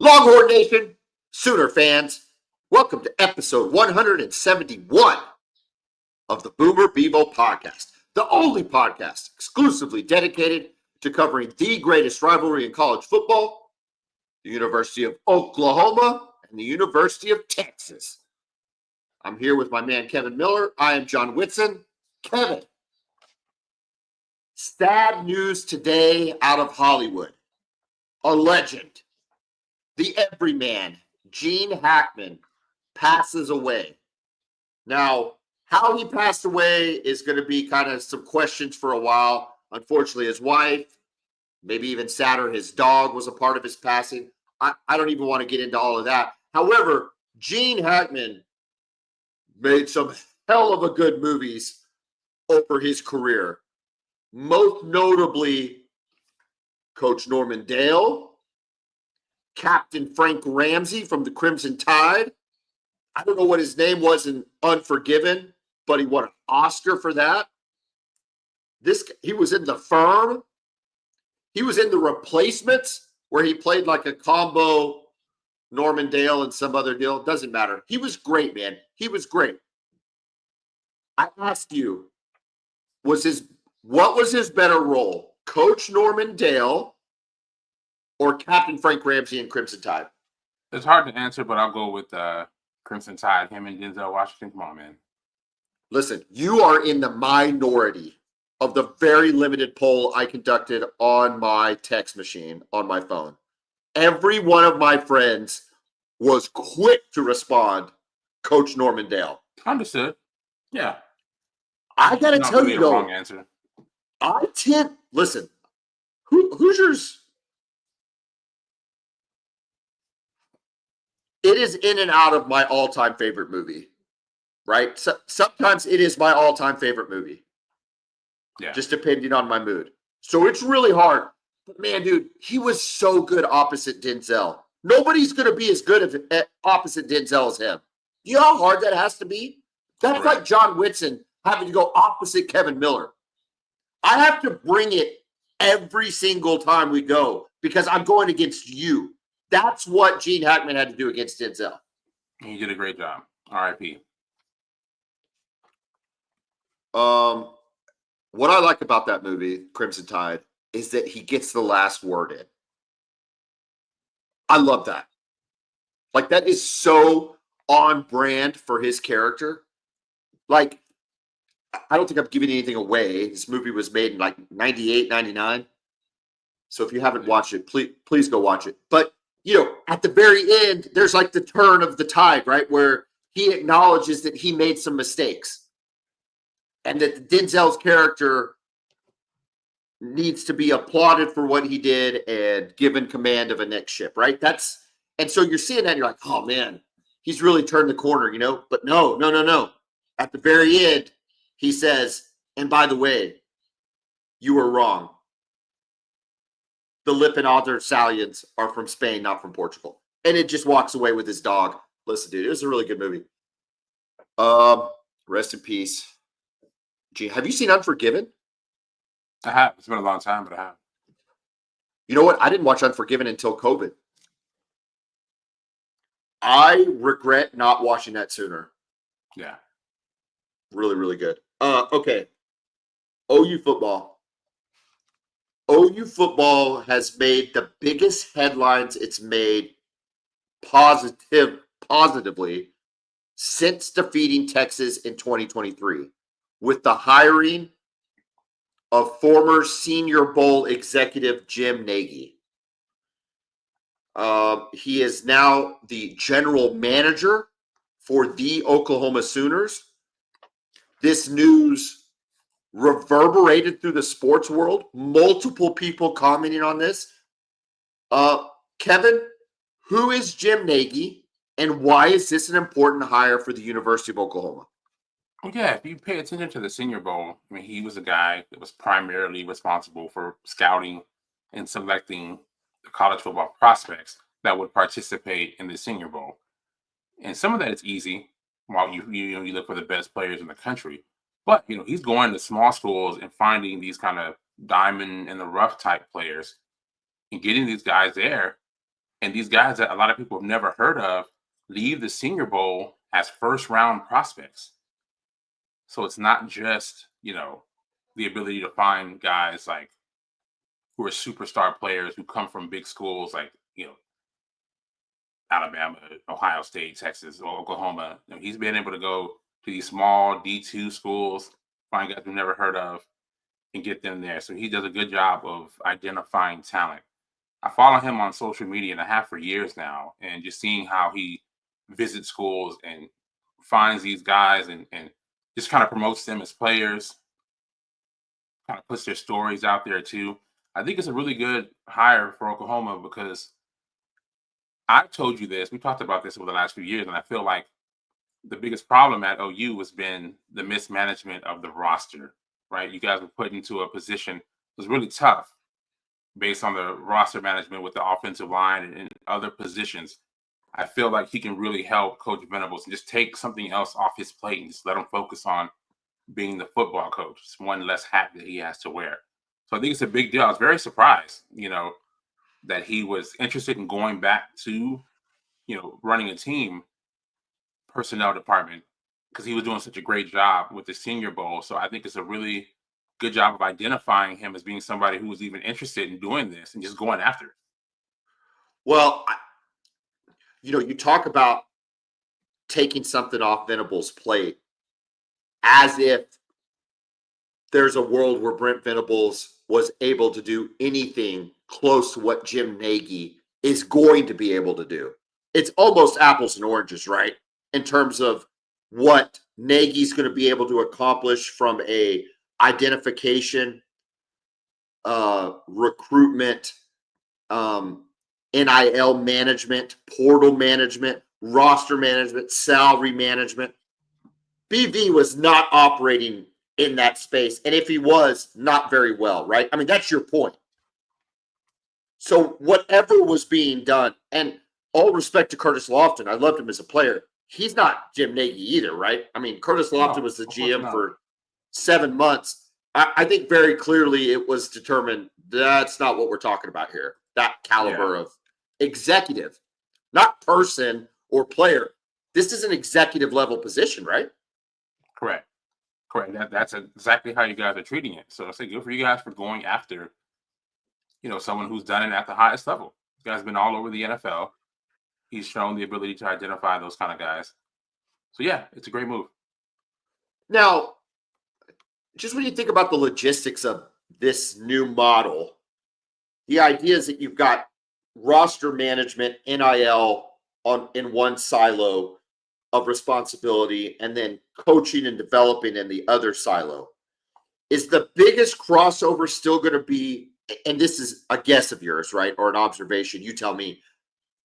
Longhorn Nation, Sooner fans, welcome to episode 171 of the Bevo Podcast, the only podcast exclusively dedicated to covering the greatest rivalry in college football, the University of Oklahoma and the University of Texas. I'm here with my man Kevin Miller. I am John Whitson. Kevin, sad news today out of Hollywood. A legend, the everyman, Gene Hackman, passes away. Now, how he passed away is going to be kind of some questions for a while. Unfortunately, his wife, maybe even sadder, his dog was a part of his passing. I don't even want to get into all of that. However, Gene Hackman made some hell of a good movies over his career. Most notably, Coach Norman Dale, Captain Frank Ramsey from the Crimson Tide. I don't know what his name was in Unforgiven, but he won an Oscar for that. He was in The Firm. He was in The Replacements, where he played like a combo Norman Dale and some other deal. Doesn't matter. He was great, man. He was great. I asked you, what was his better role? Coach Norman Dale or Captain Frank Ramsey in Crimson Tide? It's hard to answer, but I'll go with Crimson Tide, him and Denzel Washington. Come on, man. Listen, you are in the minority of the very limited poll I conducted on my text machine on my phone. Every one of my friends was quick to respond, Coach Norman Dale. Understood. Yeah. I got to tell you, though, wrong answer. Listen, Hoosiers, it is in and out of my all-time favorite movie, right? So, sometimes it is my all-time favorite movie. Yeah. Just depending on my mood. So it's really hard. But man, dude, he was so good opposite Denzel. Nobody's going to be as good opposite Denzel as him. You know how hard that has to be? That's like John Whitson having to go opposite Kevin Miller. I have to bring it every single time we go because I'm going against you. That's what Gene Hackman had to do against Denzel. He did a great job. R.I.P. What I like about that movie, Crimson Tide, is that he gets the last word in. I love that. Like, that is so on brand for his character. Like, I don't think I'm giving anything away. This movie was made in like 98, 99. So if you haven't watched it, please go watch it. But, you know, at the very end, there's like the turn of the tide, right? Where he acknowledges that he made some mistakes. And that Denzel's character needs to be applauded for what he did and given command of a next ship, right? And so you're seeing that and you're like, oh man, he's really turned the corner, you know? But no. At the very end, he says, and by the way, you were wrong. The Lip and Alder Stallions are from Spain, not from Portugal. And it just walks away with his dog. Listen, dude, it was a really good movie. Rest in peace. Gee, have you seen Unforgiven? I have. It's been a long time, but I have. You know what? I didn't watch Unforgiven until COVID. I regret not watching that sooner. Yeah. Really, really good. Okay. OU football. OU football has made the biggest headlines it's made positively since defeating Texas in 2023 with the hiring of former Senior Bowl executive Jim Nagy. He is now the general manager for the Oklahoma Sooners. This news reverberated through the sports world. Multiple people commenting on this. Kevin, who is Jim Nagy, and why is this an important hire for the University of Oklahoma? Well, yeah, if you pay attention to the Senior Bowl, I mean, he was a guy that was primarily responsible for scouting and selecting the college football prospects that would participate in the Senior Bowl. And some of that is easy while you look for the best players in the country. But, he's going to small schools and finding these kind of diamond in the rough type players and getting these guys there And these guys that a lot of people have never heard of leave the Senior Bowl as first round prospects. So it's not just, the ability to find guys like who are superstar players who come from big schools like, Alabama, Ohio State, Texas, or Oklahoma. He's been able to go to these small D2 schools, find guys we've never heard of, and get them there. So he does a good job of identifying talent. I follow him on social media and I have for years now, and just seeing how he visits schools and finds these guys and just kind of promotes them as players, kind of puts their stories out there too. I think it's a really good hire for Oklahoma because I've told you this. We talked about this over the last few years, and I feel like the biggest problem at OU has been the mismanagement of the roster, right? You guys were put into a position that was really tough based on the roster management with the offensive line and other positions. I feel like he can really help Coach Venables and just take something else off his plate and just let him focus on being the football coach. It's one less hat that he has to wear. So I think it's a big deal. I was very surprised, that he was interested in going back to, running a team personnel department because he was doing such a great job with the Senior Bowl. So I think it's a really good job of identifying him as being somebody who was even interested in doing this and just going after it. Well, you talk about taking something off Venables' plate as if there's a world where Brent Venables was able to do anything close to what Jim Nagy is going to be able to do. It's almost apples and oranges, right? In terms of what Nagy's going to be able to accomplish from a identification, recruitment, NIL management, portal management, roster management, salary management. BV was not operating in that space. And if he was, not very well, right? I mean, that's your point. So whatever was being done, and all respect to Curtis Lofton, I loved him as a player. He's not Jim Nagy either, right? I mean, Curtis Lofton was the GM for 7 months. I think very clearly it was determined that's not what we're talking about here. That caliber of executive, not person or player. This is an executive level position, right? Correct. That's exactly how you guys are treating it. So I say good for you guys for going after, someone who's done it at the highest level. This guy's been all over the NFL. He's shown the ability to identify those kind of guys. So yeah, it's a great move. Now, just when you think about the logistics of this new model, the idea is that you've got roster management, NIL in one silo of responsibility, and then coaching and developing in the other silo. Is the biggest crossover still going to be, and this is a guess of yours, right? Or an observation, you tell me,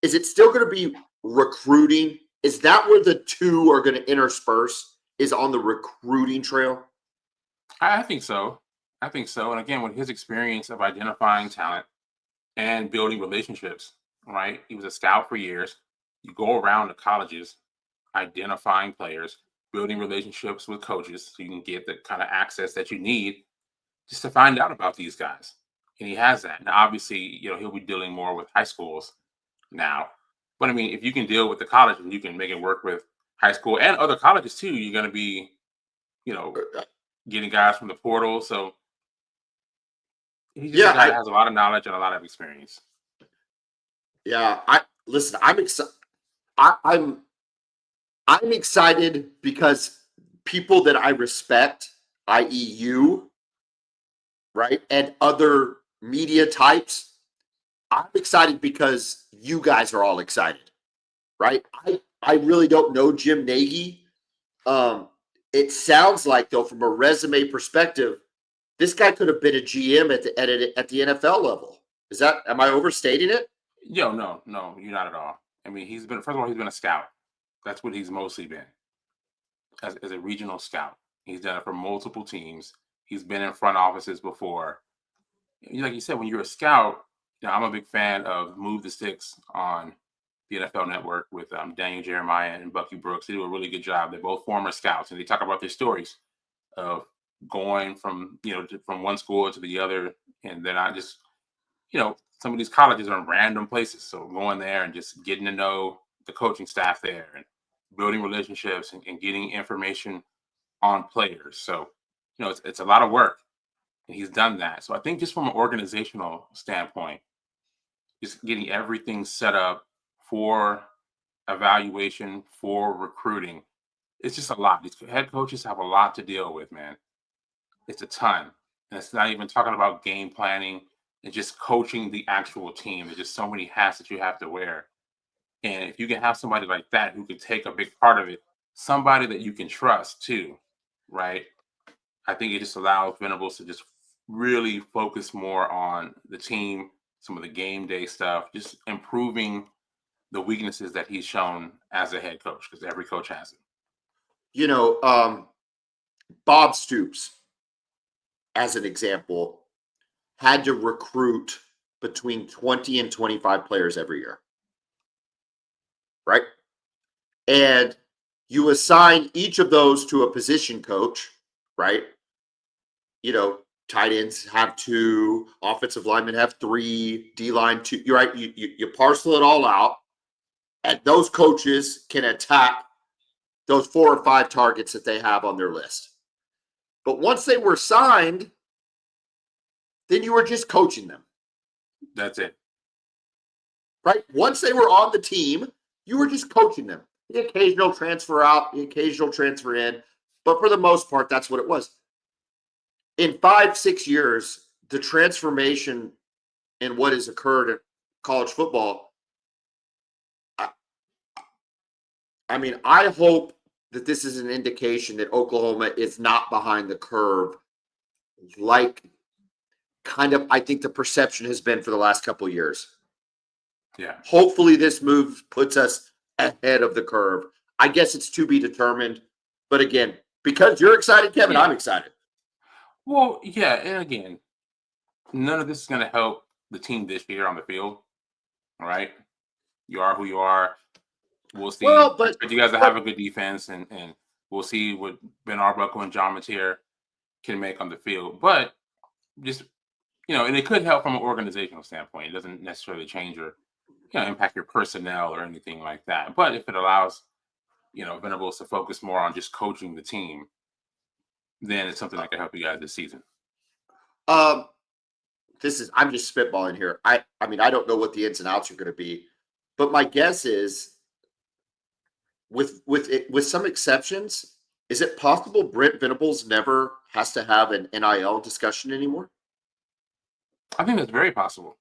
is it still going to be recruiting? Is that where the two are going to intersperse, is on the recruiting trail? I think so. And again, with his experience of identifying talent and building relationships, right? He was a scout for years. You go around to colleges, identifying players, building relationships with coaches so you can get the kind of access that you need just to find out about these guys. And he has that. Now, obviously, he'll be dealing more with high schools now. But I mean, if you can deal with the college and you can make it work with high school and other colleges too, you're going to be, getting guys from the portal. So he's just a guy that has a lot of knowledge and a lot of experience. Yeah, I'm excited. I'm excited because people that I respect, i.e. you, right, and other media types, I'm excited because you guys are all excited, right? I really don't know Jim Nagy. It sounds like, though, from a resume perspective, this guy could have been a GM at the NFL level. Am I overstating it? No, you're not at all. I mean, first of all, he's been a scout. That's what he's mostly been, as a regional scout. He's done it for multiple teams. He's been in front offices before. Like you said, when you're a scout, I'm a big fan of Move the Sticks on the NFL Network with Daniel Jeremiah and Bucky Brooks. They do a really good job. They're both former scouts, and they talk about their stories of going from from one school to the other, and they're not just some of these colleges are in random places. So going there and just getting to know the coaching staff there and building relationships and getting information on players. So, it's a lot of work, and he's done that. So I think just from an organizational standpoint, just getting everything set up for evaluation, for recruiting, it's just a lot. These head coaches have a lot to deal with, man. It's a ton. And it's not even talking about game planning and just coaching the actual team. There's just so many hats that you have to wear. And if you can have somebody like that who can take a big part of it, somebody that you can trust too, right? I think it just allows Venables to just really focus more on the team, some of the game day stuff, just improving the weaknesses that he's shown as a head coach, because every coach has it. You know, Bob Stoops, as an example, had to recruit between 20 and 25 players every year. Right? And you assign each of those to a position coach, right? Tight ends have 2, offensive linemen have 3, D line 2. You're right. You parcel it all out, and those coaches can attack those 4 or 5 targets that they have on their list. But once they were signed, then you were just coaching them. That's it. Right? Once they were on the team, you were just coaching them. The occasional transfer out, the occasional transfer in. But for the most part, that's what it was. In 5-6 years, the transformation in what has occurred in college football, I hope that this is an indication that Oklahoma is not behind the curve like kind of I think the perception has been for the last couple of years. Yeah. Hopefully this move puts us ahead of the curve. I guess it's to be determined. But again, because you're excited, Kevin, Yeah. I'm excited. Well, yeah, and again, none of this is going to help the team this year on the field. All right, you are who you are. We'll see. Well, I expect you guys to have a good defense, and we'll see what Ben Arbuckle and John Mateer can make on the field. But just and it could help from an organizational standpoint. It doesn't necessarily change or impact your personnel or anything like that. But if it allows Venables to focus more on just coaching the team, then it's something that can help you guys this season. I'm just spitballing here. I don't know what the ins and outs are going to be, but my guess is with some exceptions, is it possible Brent Venables never has to have an NIL discussion anymore? I think that's very possible.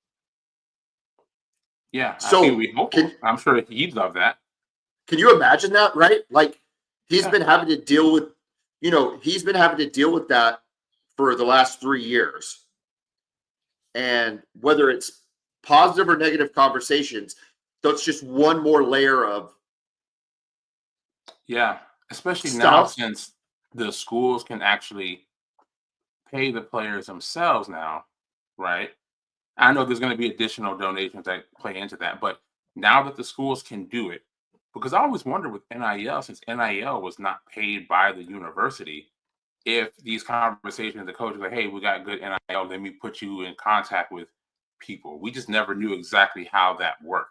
Yeah, I So think we hope. I'm sure he'd love that. Can you imagine that? Right? Like he's been having to deal with, that for the last 3 years. And whether it's positive or negative conversations, so it's just one more layer of especially stuff. Now since the schools can actually pay the players themselves now, right? I know there's going to be additional donations that play into that, but now that the schools can do it, because I always wonder with NIL, since NIL was not paid by the university, if these conversations, the coaches are like, hey, we got good NIL, let me put you in contact with people. We just never knew exactly how that worked,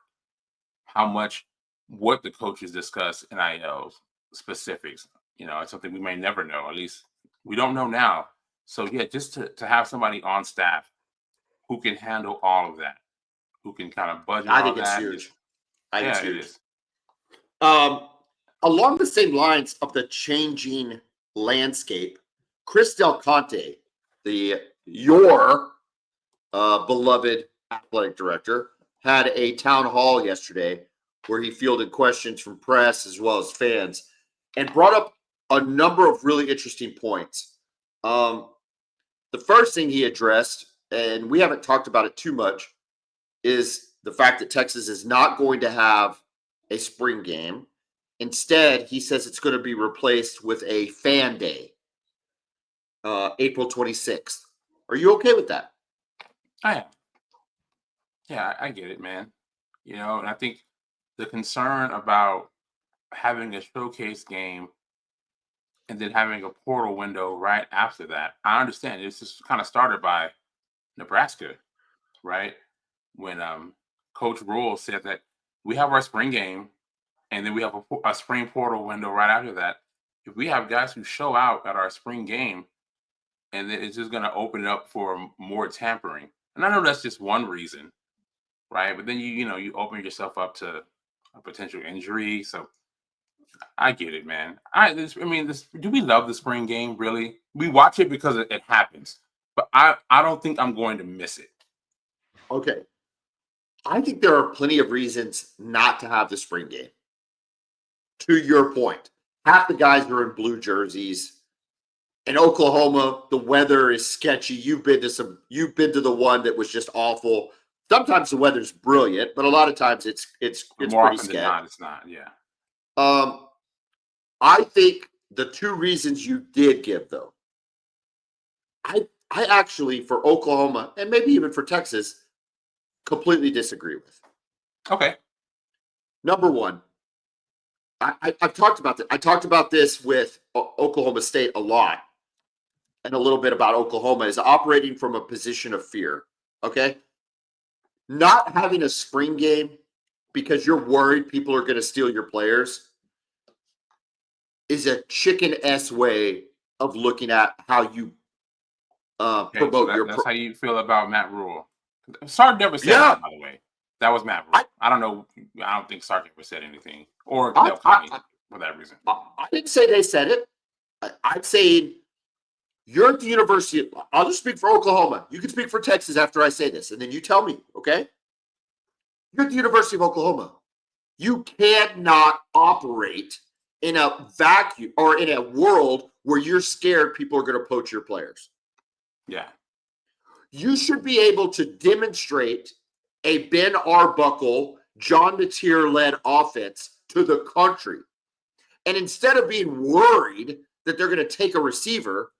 what the coaches discuss NIL specifics. It's something we may never know. At least we don't know now. So yeah, just to have somebody on staff who can handle all of that, who can kind of budget I all think it's that. huge. I think it's huge. It is. Along the same lines of the changing landscape, Chris Del Conte, your beloved athletic director, had a town hall yesterday where he fielded questions from press as well as fans and brought up a number of really interesting points. The first thing he addressed, and we haven't talked about it too much, is the fact that Texas is not going to have a spring game. Instead, he says it's going to be replaced with a fan day, April 26th. Are you okay with that? I am. Yeah, I get it, man. And I think the concern about having a showcase game and then having a portal window right after that, I understand. It's just kind of started by Nebraska, right? when Coach Rule said that we have our spring game, and then we have a spring portal window right after that. If we have guys who show out at our spring game, and then it's just going to open it up for more tampering. And I know that's just one reason, right? But then you open yourself up to a potential injury. So I get it, man. Do we love the spring game? Really? We watch it because it happens, but I don't think I'm going to miss it. Okay. I think there are plenty of reasons not to have the spring game. To your point, half the guys are in blue jerseys. In Oklahoma, the weather is sketchy. You've been to the one that was just awful. Sometimes the weather's brilliant, but a lot of times it's More pretty often than sketchy. not, it's not. Yeah. I think the two reasons you did give, though, I actually, for Oklahoma and maybe even for Texas, completely disagree with. Okay. Number one, I've talked about this. I talked about this with Oklahoma State a lot, and a little bit about Oklahoma is operating from a position of fear. Okay, not having a spring game because you're worried people are going to steal your players is a chicken-s way of looking at how you promote your. That's how you feel about Matt Rule. Sark never said that, by the way. That was Matt Rule. I don't know. I don't think Sark ever said anything, or Del Connie for that reason. I didn't say they said it. I'm saying you're at the University. I'll just speak for Oklahoma. You can speak for Texas after I say this, and then you tell me, okay? You're at the University of Oklahoma. You cannot operate in a vacuum or in a world where you're scared people are going to poach your players. Yeah. You should be able to demonstrate a Ben Arbuckle, John Mateer-led offense to the country. And instead of being worried that they're going to take a receiver,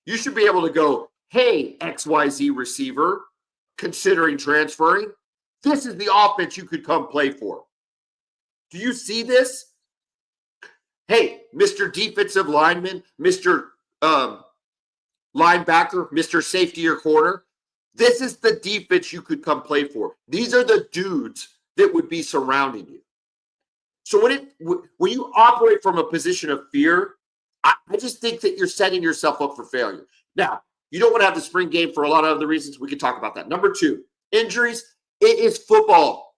you should be able to go, hey, XYZ receiver, considering transferring, this is the offense you could come play for. Do you see this? Hey, Mr. Defensive Lineman, Mr. Linebacker, Mr. Safety or corner, this is the defense you could come play for. These are the dudes that would be surrounding you. So when you operate from a position of fear, I just think that you're setting yourself up for failure. Now, you don't want to have the spring game for a lot of other reasons. We can talk about that. Number two, injuries. It is football.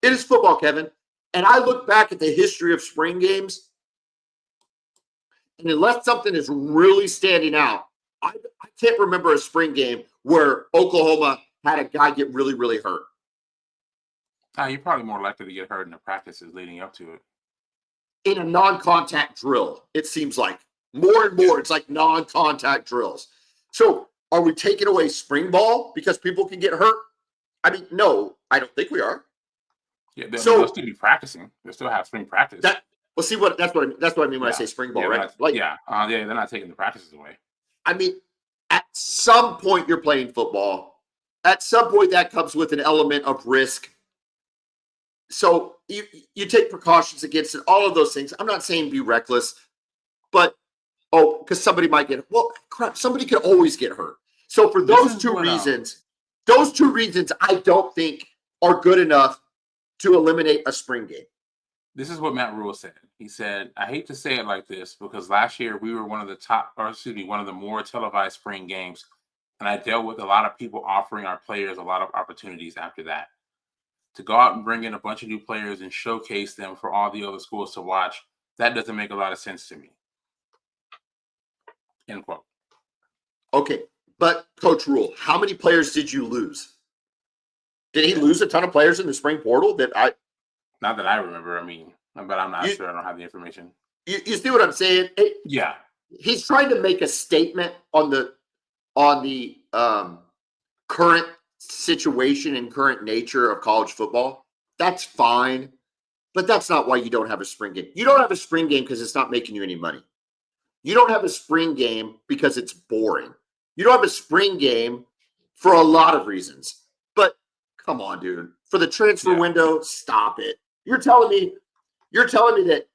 It is football, Kevin. And I look back at the history of spring games, and unless something is really standing out, I can't remember a spring game where Oklahoma had a guy get really, really hurt. You're probably more likely to get hurt in the practices leading up to it. In a non-contact drill, it seems like more and more, it's like non-contact drills. So are we taking away spring ball because people can get hurt? I mean, no, I don't think we are. Yeah, they'll still be practicing. They'll still have spring practice. That's what I mean when I say spring ball, right? They're not taking the practices away. I mean, at some point you're playing football. At some point that comes with an element of risk. So you take precautions against it, all of those things. I'm not saying be reckless, but because somebody might somebody could always get hurt. So for those two reasons, I don't think are good enough to eliminate a spring game. This is what Matt Rule said. He said, I hate to say it like this because last year we were one of the more televised spring games. And I dealt with a lot of people offering our players a lot of opportunities after that. To go out and bring in a bunch of new players and showcase them for all the other schools to watch, that doesn't make a lot of sense to me. End quote. Okay, but Coach Rule, how many players did you lose? Did he lose a ton of players in the spring portal? Not that I remember. I mean, but I'm not sure. I don't have the information. You see what I'm saying? Yeah. He's trying to make a statement on the current situation and current nature of college football. That's fine, but that's not why you don't have a spring game. You don't have a spring game because it's not making you any money. You don't have a spring game because it's boring. You don't have a spring game for a lot of reasons. But come on, dude. For the transfer window, stop it. You're telling me that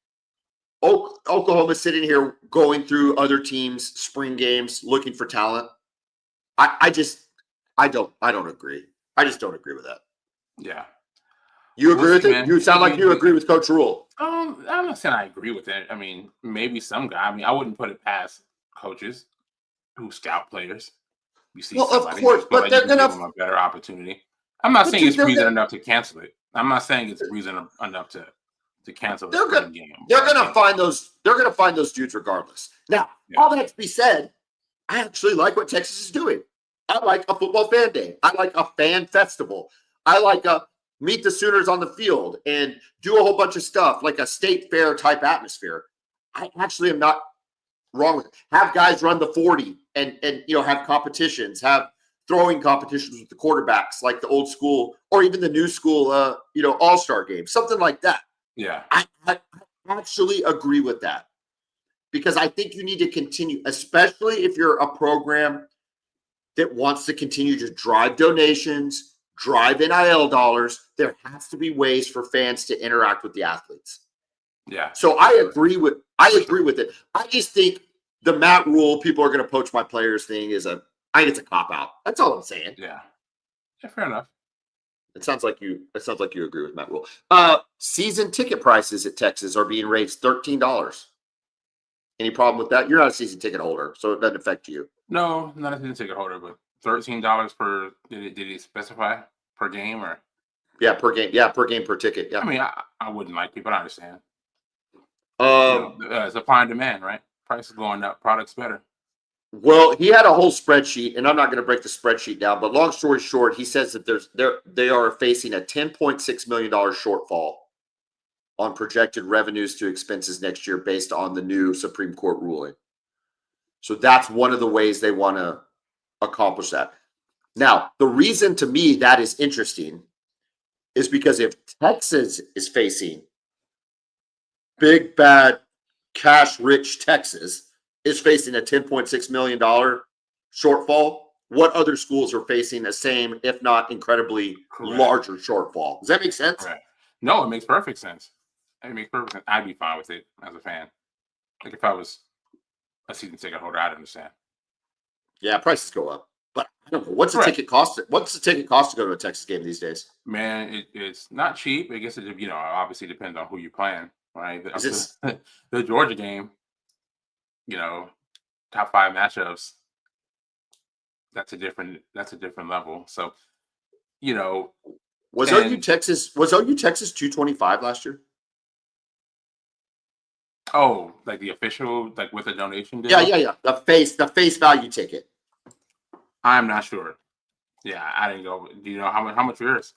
Oklahoma's sitting here going through other teams' spring games looking for talent. I don't agree. I just don't agree with that. Yeah. You We'll agree with see, it? man. You sound like you agree with Coach Rule. I'm not saying I agree with it. I mean, maybe some guy. I mean, I wouldn't put it past coaches who scout players. You see Well, of somebody, you course, feel but like you they're can give gonna. them a better opportunity. I'm not But saying dude, it's reason enough to cancel it. I'm not saying it's reason enough to cancel the they're gonna spring game. they're But gonna find those. They're gonna find those dudes regardless. Now, yeah, all that to be said, I actually like what Texas is doing. I like a football fan day. I like a fan festival. I like a meet the Sooners on the field and do a whole bunch of stuff like a state fair type atmosphere. I actually am not wrong with it. Have guys run the 40 and have competitions, have throwing competitions with the quarterbacks like the old school or even the new school all-star game, something like that. yeah, I actually agree with that because I think you need to continue, especially if you're a program that wants to continue to drive donations, drive NIL dollars. There has to be ways for fans to interact with the athletes. yeah. So I agree with it. I just think the Matt Rule, people are going to poach my players thing I think it's a cop out. That's all I'm saying. Yeah, fair enough. It sounds like you agree with Matt Rule. Season ticket prices at Texas are being raised $13. Any problem with that? You're not a season ticket holder, so it doesn't affect you. No, not a season ticket holder, but $13 per. Did he specify per game or? Yeah, per game. Yeah, per game per ticket. Yeah. I mean, I wouldn't like people. I understand. Um, It's supply and demand, right? Price is going up, products better. Well, he had a whole spreadsheet, and I'm not going to break the spreadsheet down, but long story short, he says that they are facing a $10.6 million shortfall on projected revenues to expenses next year based on the new Supreme Court ruling. So that's one of the ways they want to accomplish that. Now, the reason to me that is interesting is because if Texas is facing big, bad, cash-rich Texas is facing a $10.6 million shortfall, what other schools are facing the same, if not incredibly larger shortfall? Does that make sense? Correct. No, it makes perfect sense. It makes perfect sense. I'd be fine with it as a fan. Like if I was a season ticket holder, I'd understand. Yeah, prices go up. But I don't know. What's the ticket cost? What's the ticket cost to go to a Texas game these days? Man, it's not cheap. I guess it obviously depends on who you're playing, right? Is it The Georgia game, top 5 matchups. That's a different level. So, was and OU Texas 225 last year? oh, like the official, like with a donation deal? Yeah. The face value ticket. I'm not sure. Yeah, I didn't go. Do you know how much yours?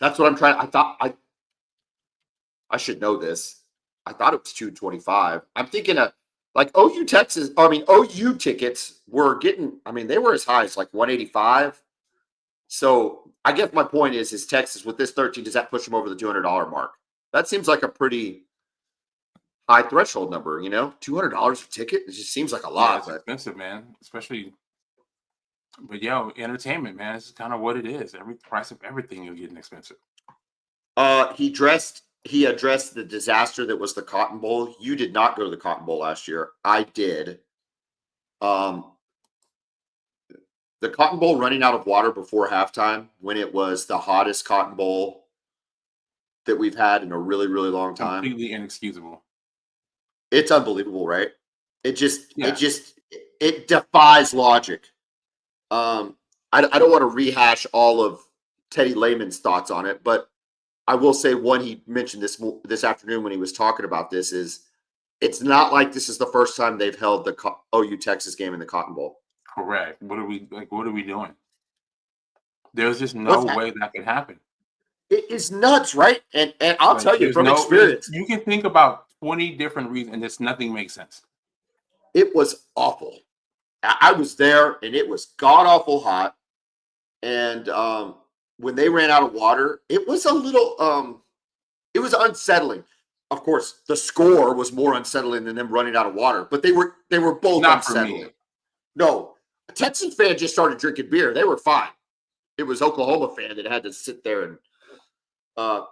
That's what I'm trying. I thought I should know this. I thought it was 225. I'm thinking of like OU Texas. I mean, OU tickets were getting. I mean, they were as high as like 185. So I guess my point is Texas with this 13, does that push them over the $200 mark? That seems like a pretty high threshold number. $200 a ticket. It just seems like a lot. Yeah, it's expensive, man. Especially, but entertainment, man. It's kind of what it is. Every price of everything is getting expensive. He addressed the disaster that was the Cotton Bowl. You did not go to the Cotton Bowl last year. I did. The Cotton Bowl running out of water before halftime when it was the hottest Cotton Bowl that we've had in a really, really long time. Completely inexcusable. It's unbelievable, right? It defies logic. I don't want to rehash all of Teddy Lehman's thoughts on it, but I will say one he mentioned this afternoon when he was talking about this is it's not like this is the first time they've held the OU Texas game in the Cotton Bowl. Correct. What are we doing? There's just no way that could happen. It is nuts, right? And I'll tell you from experience. You can think about 20 different reasons and just nothing makes sense. It was awful. I was there and it was god awful hot. And when they ran out of water, it was a little it was unsettling. Of course, the score was more unsettling than them running out of water, but they were both Not unsettling. For me. No, a Texas fan just started drinking beer. They were fine. It was Oklahoma fan that had to sit there and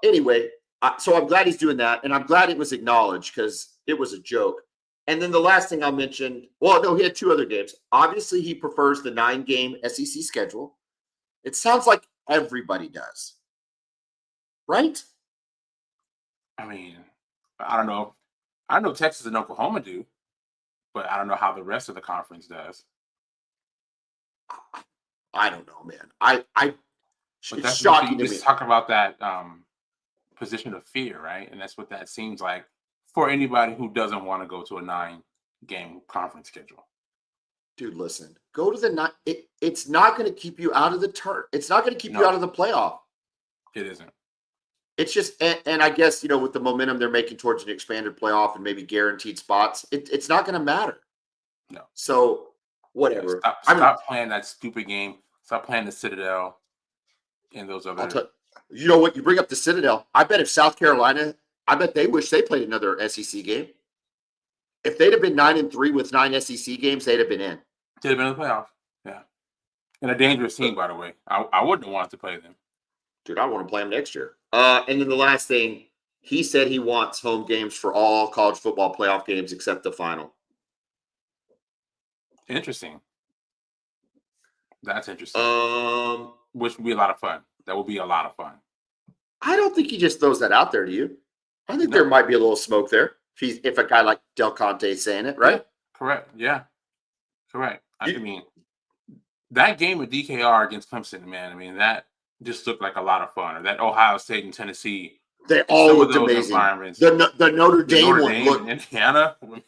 anyway. So I'm glad he's doing that, and I'm glad it was acknowledged because it was a joke. And then the last thing I'll mention, well, no, he had 2 other games. Obviously, he prefers the 9-game SEC schedule. It sounds like everybody does. right? I mean, I don't know. I know Texas and Oklahoma do, but I don't know how the rest of the conference does. I don't know, man. I But it's that's what you shocking to just me. talk about that position of fear, right? And that's what that seems like for anybody who doesn't want to go to a 9-game conference schedule. Dude, listen. Go to the night. It's not going to keep you out of the turn. It's not going to keep you No, out of the playoff. it isn't. It's just, and I guess, with the momentum they're making towards an expanded playoff and maybe guaranteed spots, it's not going to matter. No. So, whatever. Stop playing that stupid game. Stop playing the Citadel and those other. You know what? You bring up the Citadel. I bet if South Carolina, I bet they wish they played another SEC game. If they'd have been 9-3 with 9 SEC games, they'd have been in. They'd have been in the playoff. Yeah. And a dangerous team, by the way. I wouldn't have wanted to play them. Dude, I want to play them next year. And then the last thing, he said he wants home games for all college football playoff games except the final. Interesting. That's interesting. Which would be a lot of fun. That would be a lot of fun. I don't think he just throws that out there to you. I think there might be a little smoke there if a guy like Del Conte is saying it, right? Yeah, correct. Yeah, correct. I mean, that game with DKR against Clemson, man. I mean, that just looked like a lot of fun. Or that Ohio State and Tennessee. They all looked amazing. The Notre Dame one looked. Indiana. I mean,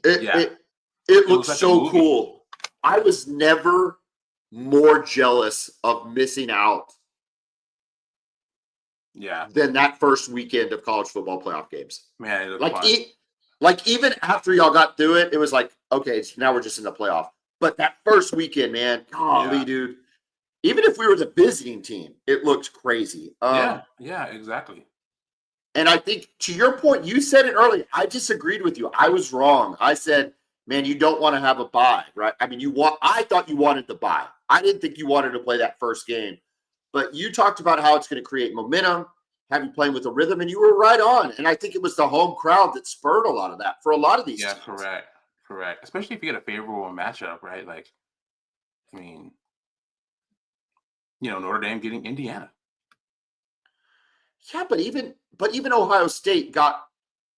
it looked so cool. I was never more jealous of missing out. Yeah. Than that first weekend of college football playoff games. Man, it looked fun. Like even after y'all got through it, it was like, okay, now we're just in the playoff. But that first weekend, man, golly, dude. Even if we were the visiting team, it looked crazy. Yeah, exactly. And I think to your point, you said it earlier. I disagreed with you. I was wrong. I said, man, you don't want to have a bye, right? I mean, I thought you wanted the bye. I didn't think you wanted to play that first game. But you talked about how it's going to create momentum, have you playing with a rhythm, and you were right on. And I think it was the home crowd that spurred a lot of that for a lot of these teams. Yeah, correct. Especially if you get a favorable matchup, right? Like, I mean, Notre Dame getting Indiana. Yeah, but even Ohio State got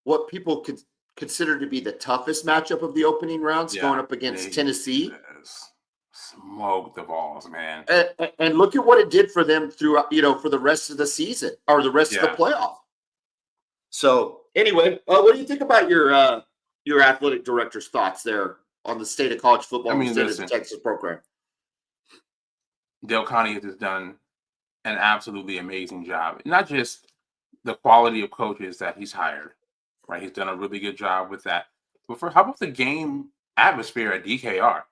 what people could consider to be the toughest matchup of the opening rounds, going up against Tennessee. Smoked the balls, man. And look at what it did for them throughout, for the rest of the season or the rest of the playoff. So anyway, what do you think about your athletic director's thoughts there on the state of college football and the state of the Texas program? Del Conte has done an absolutely amazing job. Not just the quality of coaches that he's hired, right? He's done a really good job with that. But how about the game atmosphere at DKR?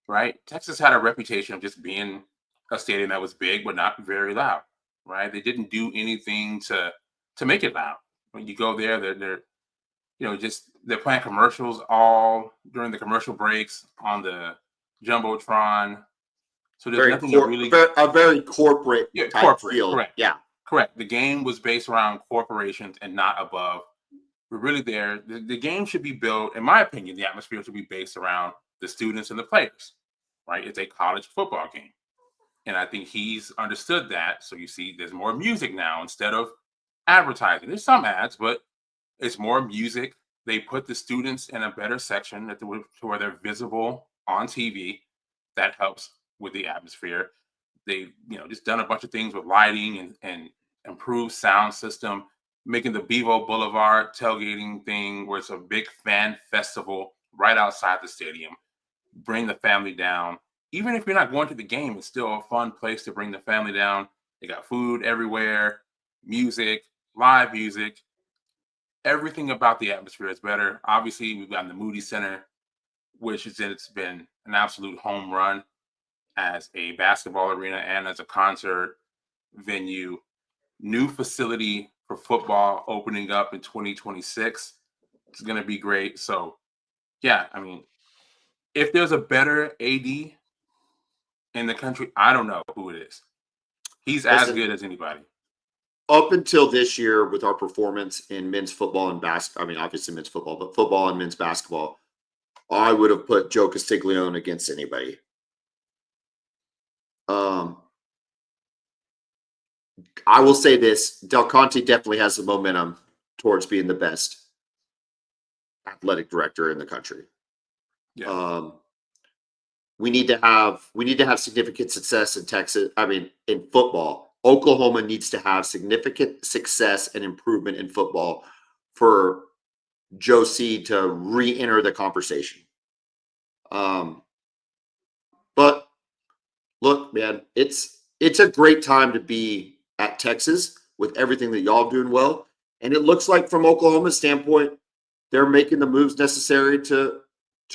Right? Texas had a reputation of just being a stadium that was big but not very loud, right? They didn't do anything to make it loud. When you go there, they're playing commercials all during the commercial breaks on the Jumbotron. So there's nothing a very corporate type feel. Correct. Yeah. Correct. The game was based around corporations and not above. We're really there. The game should be built, in my opinion, the atmosphere should be based around the students and the players. Right? It's a college football game. And I think he's understood that. So you see there's more music now instead of advertising. There's some ads, but it's more music. They put the students in a better section where they're visible on TV. That helps with the atmosphere. They've just done a bunch of things with lighting and improved sound system, making the Bevo Boulevard tailgating thing where it's a big fan festival right outside the stadium. Bring the family down. Even if you're not going to the game, it's still a fun place to bring the family down. They got food everywhere, music, live music. Everything about the atmosphere is better. Obviously, we've got the Moody Center, which it's been an absolute home run as a basketball arena and as a concert venue. New facility for football opening up in 2026. It's going to be great. So, yeah, I mean, if there's a better AD in the country, I don't know who it is. He's as good as anybody. Up until this year, with our performance in men's football and basketball, I mean, obviously men's football, but football and men's basketball, I would have put Joe Castiglione against anybody. I will say this: Del Conte definitely has the momentum towards being the best athletic director in the country. Yeah. We need to have significant success in Texas. I mean, in football, Oklahoma needs to have significant success and improvement in football for Joe C to re-enter the conversation. But look, man, it's a great time to be at Texas with everything that y'all doing well. And it looks like from Oklahoma's standpoint, they're making the moves necessary to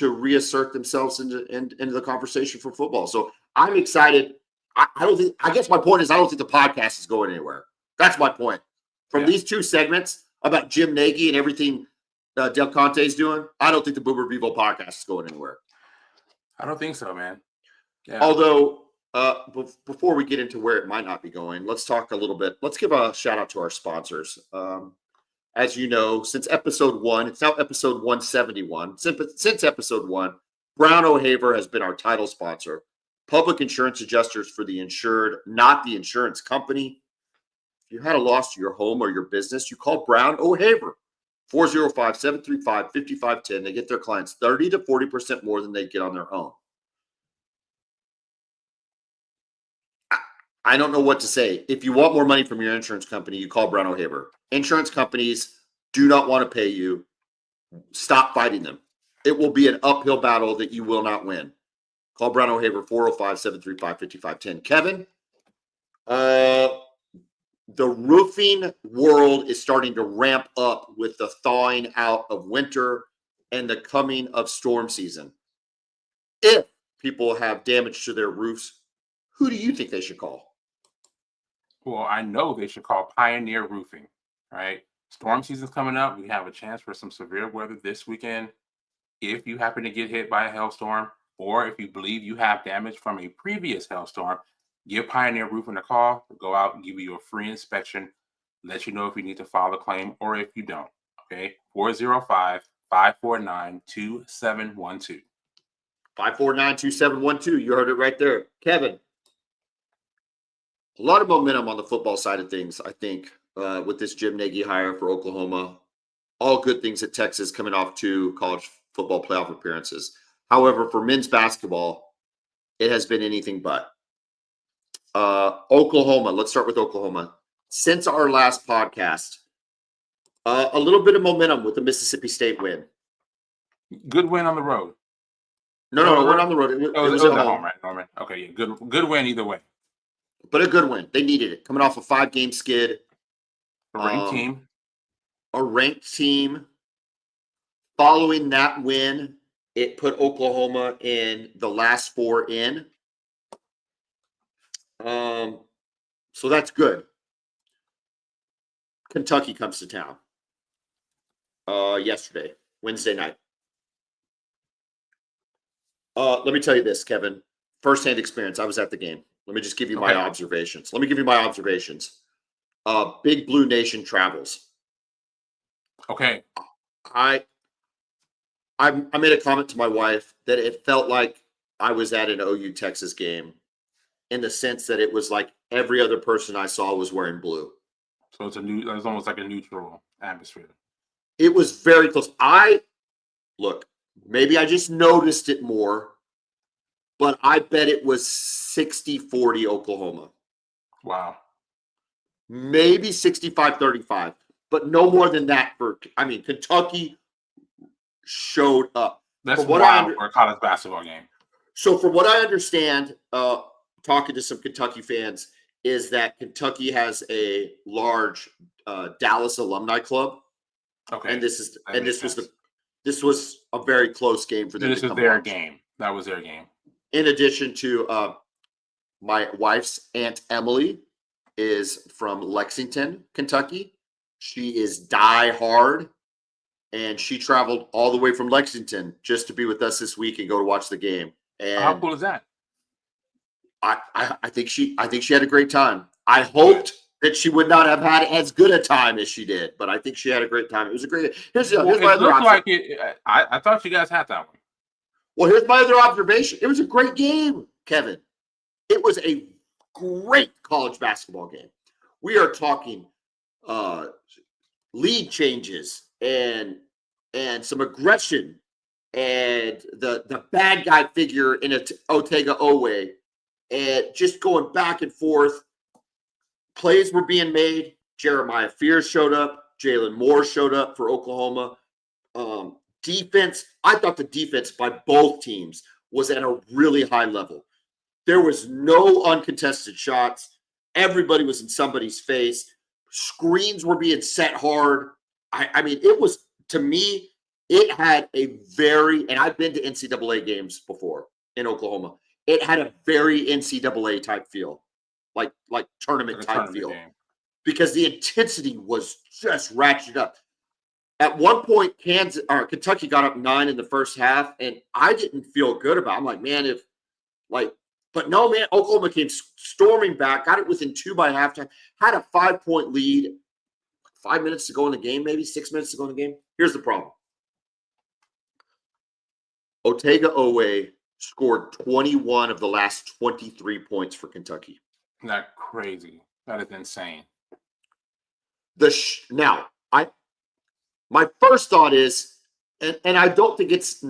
reassert themselves into the conversation for football. So I'm excited. I guess my point is I don't think the podcast is going anywhere. That's my point. From these two segments about Jim Nagy and everything Del Conte is doing, I don't think the Boomer Bevo podcast is going anywhere. I don't think so, man. Yeah. Although, before we get into where it might not be going, let's talk a little bit. Let's give a shout out to our sponsors. As you know, since episode 1, it's now episode 171. Since episode 1, Brown O'Haver has been our title sponsor. Public insurance adjusters for the insured, not the insurance company. If you had a loss to your home or your business, you call Brown O'Haver. 405-735-5510. They get their clients 30 to 40% more than they get on their own. I don't know what to say. If you want more money from your insurance company, you call Brown O'Haver. Insurance companies do not want to pay you. Stop fighting them. It will be an uphill battle that you will not win. Call Brown O'Haver, 405-735-5510. Kevin, the roofing world is starting to ramp up with the thawing out of winter and the coming of storm season. If people have damage to their roofs, who do you think they should call? Well, I know they should call Pioneer Roofing, right? Storm season's coming up. We have a chance for some severe weather this weekend. If you happen to get hit by a hailstorm, or if you believe you have damage from a previous hailstorm, give Pioneer Roofing a call. They'll go out and give you a free inspection, let you know if you need to file a claim or if you don't. Okay, 405-549-2712. 549-2712. You heard it right there. Kevin, a lot of momentum on the football side of things, I think, with this Jim Nagy hire for Oklahoma. All good things at Texas coming off 2 college football playoff appearances. However, for men's basketball, it has been anything but. Oklahoma, let's start with Oklahoma. Since our last podcast, a little bit of momentum with the Mississippi State win. Good win on the road. No, it went on the road. It was at home, right? Okay, yeah, good win either way. But a good win. They needed it. Coming off a 5-game skid. A ranked team. A ranked team. Following that win, it put Oklahoma in the last 4 in. So that's good. Kentucky comes to town. Yesterday, Wednesday night. Let me tell you this, Kevin. Firsthand experience. I was at the game. Let me just give you my observations. Big Blue Nation travels. Okay. I made a comment to my wife that it felt like I was at an OU Texas game in the sense that it was like every other person I saw was wearing blue. So it's almost like a neutral atmosphere. It was very close. Maybe I just noticed it more, but I bet it was 60-40 Oklahoma. Wow. Maybe 65-35, but no more than that. Kentucky showed up. That's wild for a college basketball game. So from what I understand, talking to some Kentucky fans, is that Kentucky has a large Dallas alumni club. Okay. And this was a very close game for them. This was their game. That was their game. In addition to my wife's Aunt Emily is from Lexington, Kentucky. She is die hard, and she traveled all the way from Lexington just to be with us this week and go to watch the game. And how cool is that? I think she had a great time. I hoped that she would not have had as good a time as she did, but I think she had a great time. It was a great. Here's my other observation. I thought you guys had that one. Well, here's my other observation. It was a great game, Kevin. It was a great college basketball game. we are talking lead changes and some aggression and the bad guy figure in Otega Owe, and just going back and forth. Plays were being made. Jeremiah Fears showed up. Jalen Moore showed up for Oklahoma. Defense, I thought the defense by both teams was at a really high level. There was no uncontested shots. Everybody was in somebody's face. Screens were being set hard. I mean, it was, to me, it had a very, and I've been to NCAA games before in Oklahoma. It had a very NCAA type feel, like tournament type feel, game. Because the intensity was just ratcheted up. At one point, Kentucky got up 9 in the first half, and I didn't feel good about it. I'm like, man, but no, man, Oklahoma came storming back, got it within 2 by halftime, had a 5-point lead, 5 minutes to go in the game, maybe 6 minutes to go in the game. Here's the problem. Otega Owe scored 21 of the last 23 points for Kentucky. That's crazy. That is insane. My first thought is, and I don't think it's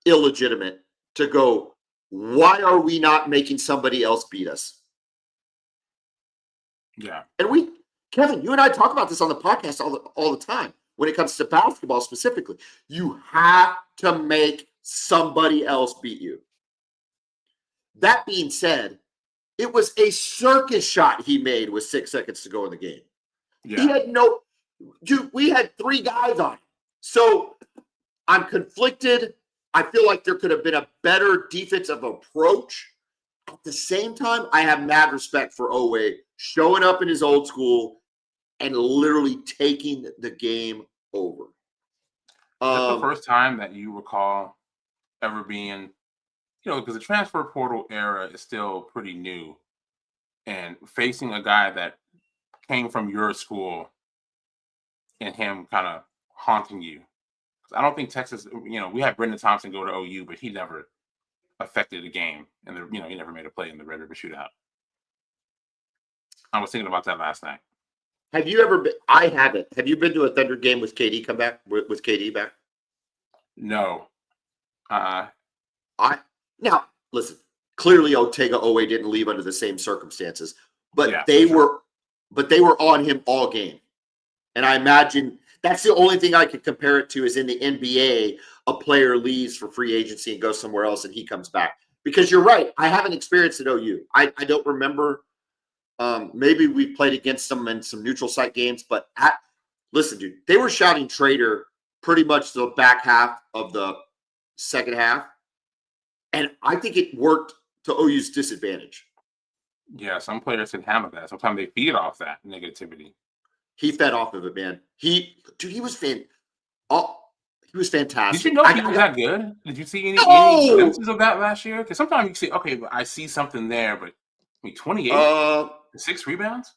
illegitimate to go, why are we not making somebody else beat us? Yeah. And Kevin, you and I talk about this on the podcast all the time when it comes to basketball specifically. You have to make somebody else beat you. That being said, it was a circus shot he made with 6 seconds to go in the game. Yeah. He had we had 3 guys on him. So I'm conflicted. I feel like there could have been a better defensive approach. At the same time, I have mad respect for Owe showing up in his old school and literally taking the game over. That's the first time that you recall ever being, because the transfer portal era is still pretty new, and facing a guy that came from your school and him kind of haunting you. I don't think Texas, we had Brendan Thompson go to OU, but he never affected the game. And, he never made a play in the Red River Shootout. I was thinking about that last night. Have you ever been? I haven't. Have you been to a Thunder game with KD come back? With KD back? No. Now, listen, clearly Otega Owe didn't leave under the same circumstances, but they were on him all game. And I imagine that's the only thing I could compare it to is in the NBA, a player leaves for free agency and goes somewhere else and he comes back. Because you're right, I haven't experienced it at OU. I don't remember. Maybe we played against them in some neutral site games, but listen, dude, they were shouting traitor pretty much the back half of the second half. And I think it worked to OU's disadvantage. Yeah, some players can handle that. Sometimes they feed off that negativity. He fed off of it, man. He was fantastic. Did you know he was that good? Did you see any glimpses of that last year? Because sometimes you see, okay, I see something there, but 28, 6 rebounds.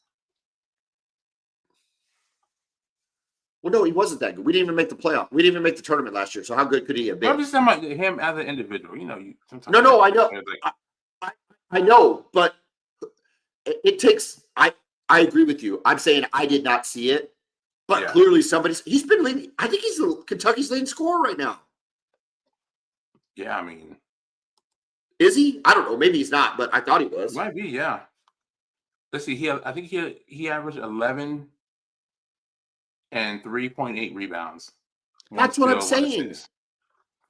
Well, no, he wasn't that good. We didn't even make the playoff. We didn't even make the tournament last year. So how good could he have been? I'm just talking about him as an individual. Sometimes no, I know. I know, but it takes. I agree with you. I'm saying I did not see it, but clearly he's been leading. I think he's Kentucky's leading scorer right now. Yeah, I mean, is he? I don't know. Maybe he's not, but I thought he was. Might be, yeah. Let's see. I think he averaged 11 and 3.8 rebounds. That's what I'm saying.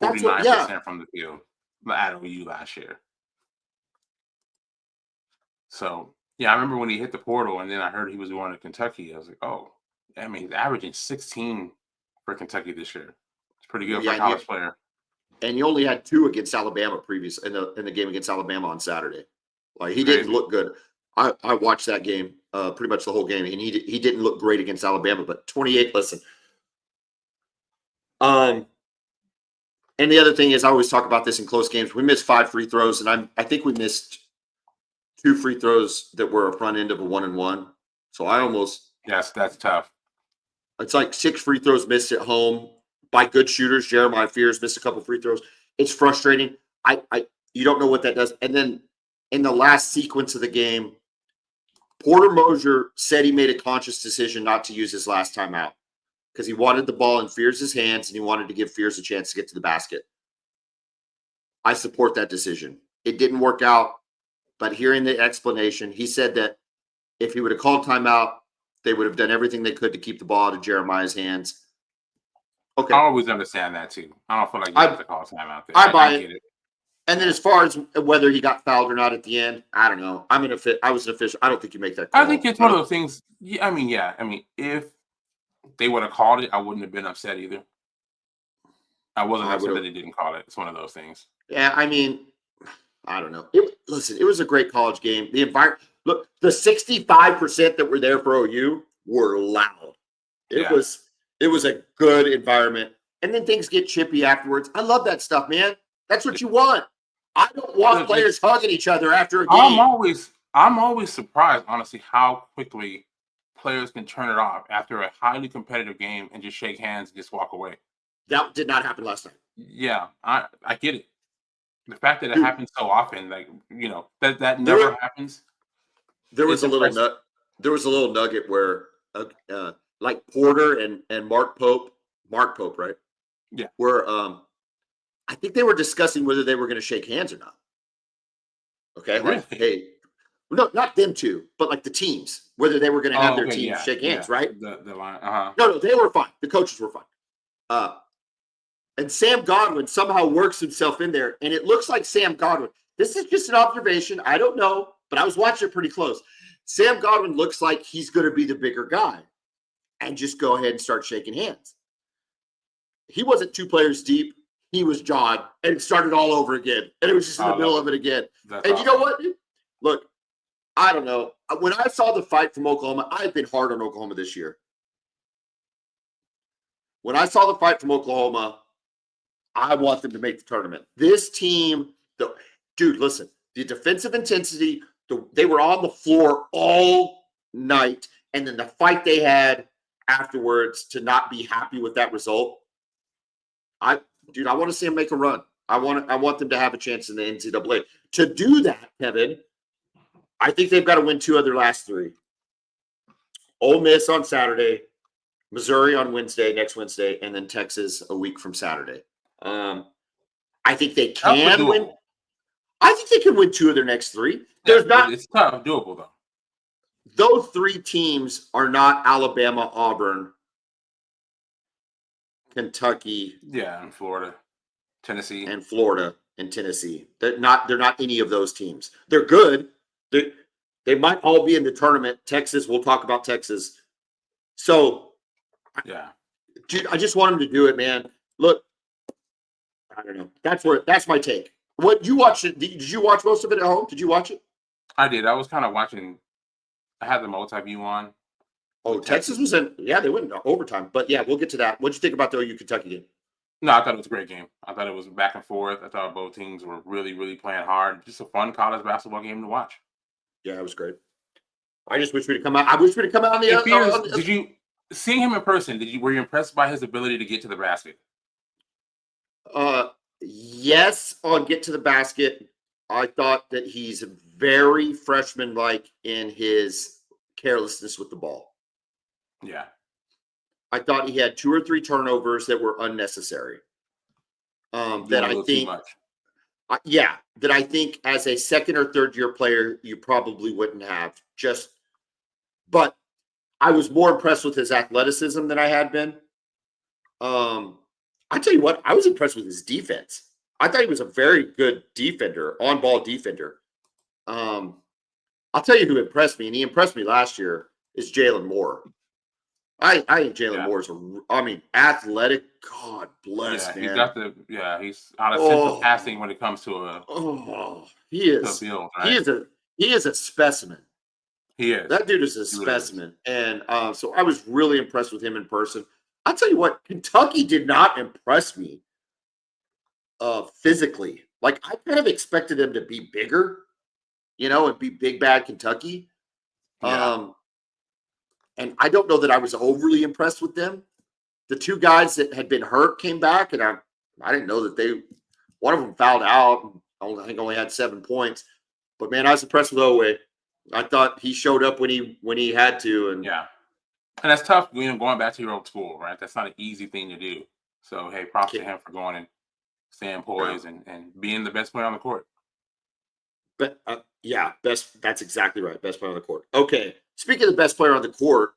49% from the field at OU last year. So. Yeah, I remember when he hit the portal, and then I heard he was going to Kentucky. I was like, oh, I mean, he's averaging 16 for Kentucky this year. It's pretty good for a college player. And he only had 2 against Alabama in the game against Alabama on Saturday. Like he didn't look good. I watched that game pretty much the whole game, and he didn't look great against Alabama. But 28, listen. And the other thing is, I always talk about this in close games. We missed 5 free throws, and I think we missed 2 free throws that were a front end of a 1-and-1. So I almost. Yes, that's tough. It's like 6 free throws missed at home by good shooters. Jeremiah Fears missed a couple free throws. It's frustrating. You don't know what that does. And then in the last sequence of the game, Porter Moser said he made a conscious decision not to use his last timeout because he wanted the ball in Fears' hands and he wanted to give Fears a chance to get to the basket. I support that decision. It didn't work out, but hearing the explanation, he said that if he would have called timeout, they would have done everything they could to keep the ball out of Jeremiah's hands. Okay. I always understand that too. I don't feel like you have to call timeout there. I buy get it. And then as far as whether he got fouled or not at the end, I don't know. I was an official. I don't think you make that call. I think it's one of those things. Yeah, I mean, if they would have called it, I wouldn't have been upset either. I wasn't upset that they didn't call it. It's one of those things. Yeah, I mean, I don't know. Listen, it was a great college game. The environment. Look, the 65% that were there for OU were loud. It was a good environment. And then things get chippy afterwards. I love that stuff, man. That's what you want. I don't want players hugging each other after a game. I'm always surprised, honestly, how quickly players can turn it off after a highly competitive game and just shake hands and just walk away. That did not happen last time. Yeah, I get it. The fact that it happens so often, like, that never happens. There was a little nugget where like Porter and Mark Pope, right? Yeah. Where I think they were discussing whether they were going to shake hands or not. Okay. Really? Like, hey, no, not them two, but like the teams, whether they were going to have their teams shake hands, right? The line. No, they were fine. The coaches were fine. And Sam Godwin somehow works himself in there, and it looks like Sam Godwin. This is just an observation. I don't know, but I was watching it pretty close. Sam Godwin looks like he's going to be the bigger guy and just go ahead and start shaking hands. He wasn't two players deep. He was John, and it started all over again. And it was just in the middle of it again. That's awesome. You know what? Look, I don't know. When I saw the fight from Oklahoma, I've been hard on Oklahoma this year. When I saw the fight from Oklahoma, I want them to make the tournament. This team, dude, listen, the defensive intensity, they were on the floor all night, and then the fight they had afterwards to not be happy with that result. I want to see them make a run. I want them to have a chance in the NCAA. To do that, Kevin, I think they've got to win two of their last three. Ole Miss on Saturday, Missouri on next Wednesday, and then Texas a week from Saturday. I think they can win. I think they can win two of their next three. It's tough, doable though. Those three teams are not Alabama, Auburn, Kentucky, and Florida, Tennessee, and Tennessee. They're not any of those teams. They're good. They might all be in the tournament. Texas, we'll talk about Texas. So, dude, I just want them to do it, man. Look, I don't know. That's my take. What you watched it? Did you watch most of it at home? Did you watch it? I did. I was kind of watching. I had the multi-view on. Oh, Texas was in. Yeah, they went into overtime. But yeah, we'll get to that. What'd you think about the OU Kentucky game? No, I thought it was a great game. I thought it was back and forth. I thought both teams were really, really playing hard. Just a fun college basketball game to watch. Yeah, it was great. I just wish we'd come out. I wish we'd come out on the. Did you seeing him in person? Were you impressed by his ability to get to the basket? Yes, on get to the basket. I thought that he's very freshman-like in his carelessness with the ball. Yeah. I thought he had 2 or 3 turnovers that were unnecessary. That I think as a second or third year player, you probably wouldn't have but I was more impressed with his athleticism than I had been. I tell you what, I was impressed with his defense. I thought he was a very good defender, on-ball defender. I'll tell you who impressed me, and he impressed me last year, is Jalen Moore. I think Jalen Moore is athletic. God bless, man. He's out of central passing when it comes to he is. Field, right? He is a specimen. He is. That dude is a specimen. And so I was really impressed with him in person. I'll tell you what, Kentucky did not impress me physically. Like, I kind of expected them to be bigger, and be big bad Kentucky. Yeah. And I don't know that I was overly impressed with them. The 2 guys that had been hurt came back, and I didn't know that one of them fouled out. And I think only had 7 points. But, man, I was impressed with Owe. I thought he showed up when he had to, and Yeah. And that's tough, going back to your old school, right? That's not an easy thing to do. So, hey, props to him for going and staying poised and being the best player on the court. But yeah, best. That's exactly right. Best player on the court. Okay. Speaking of the best player on the court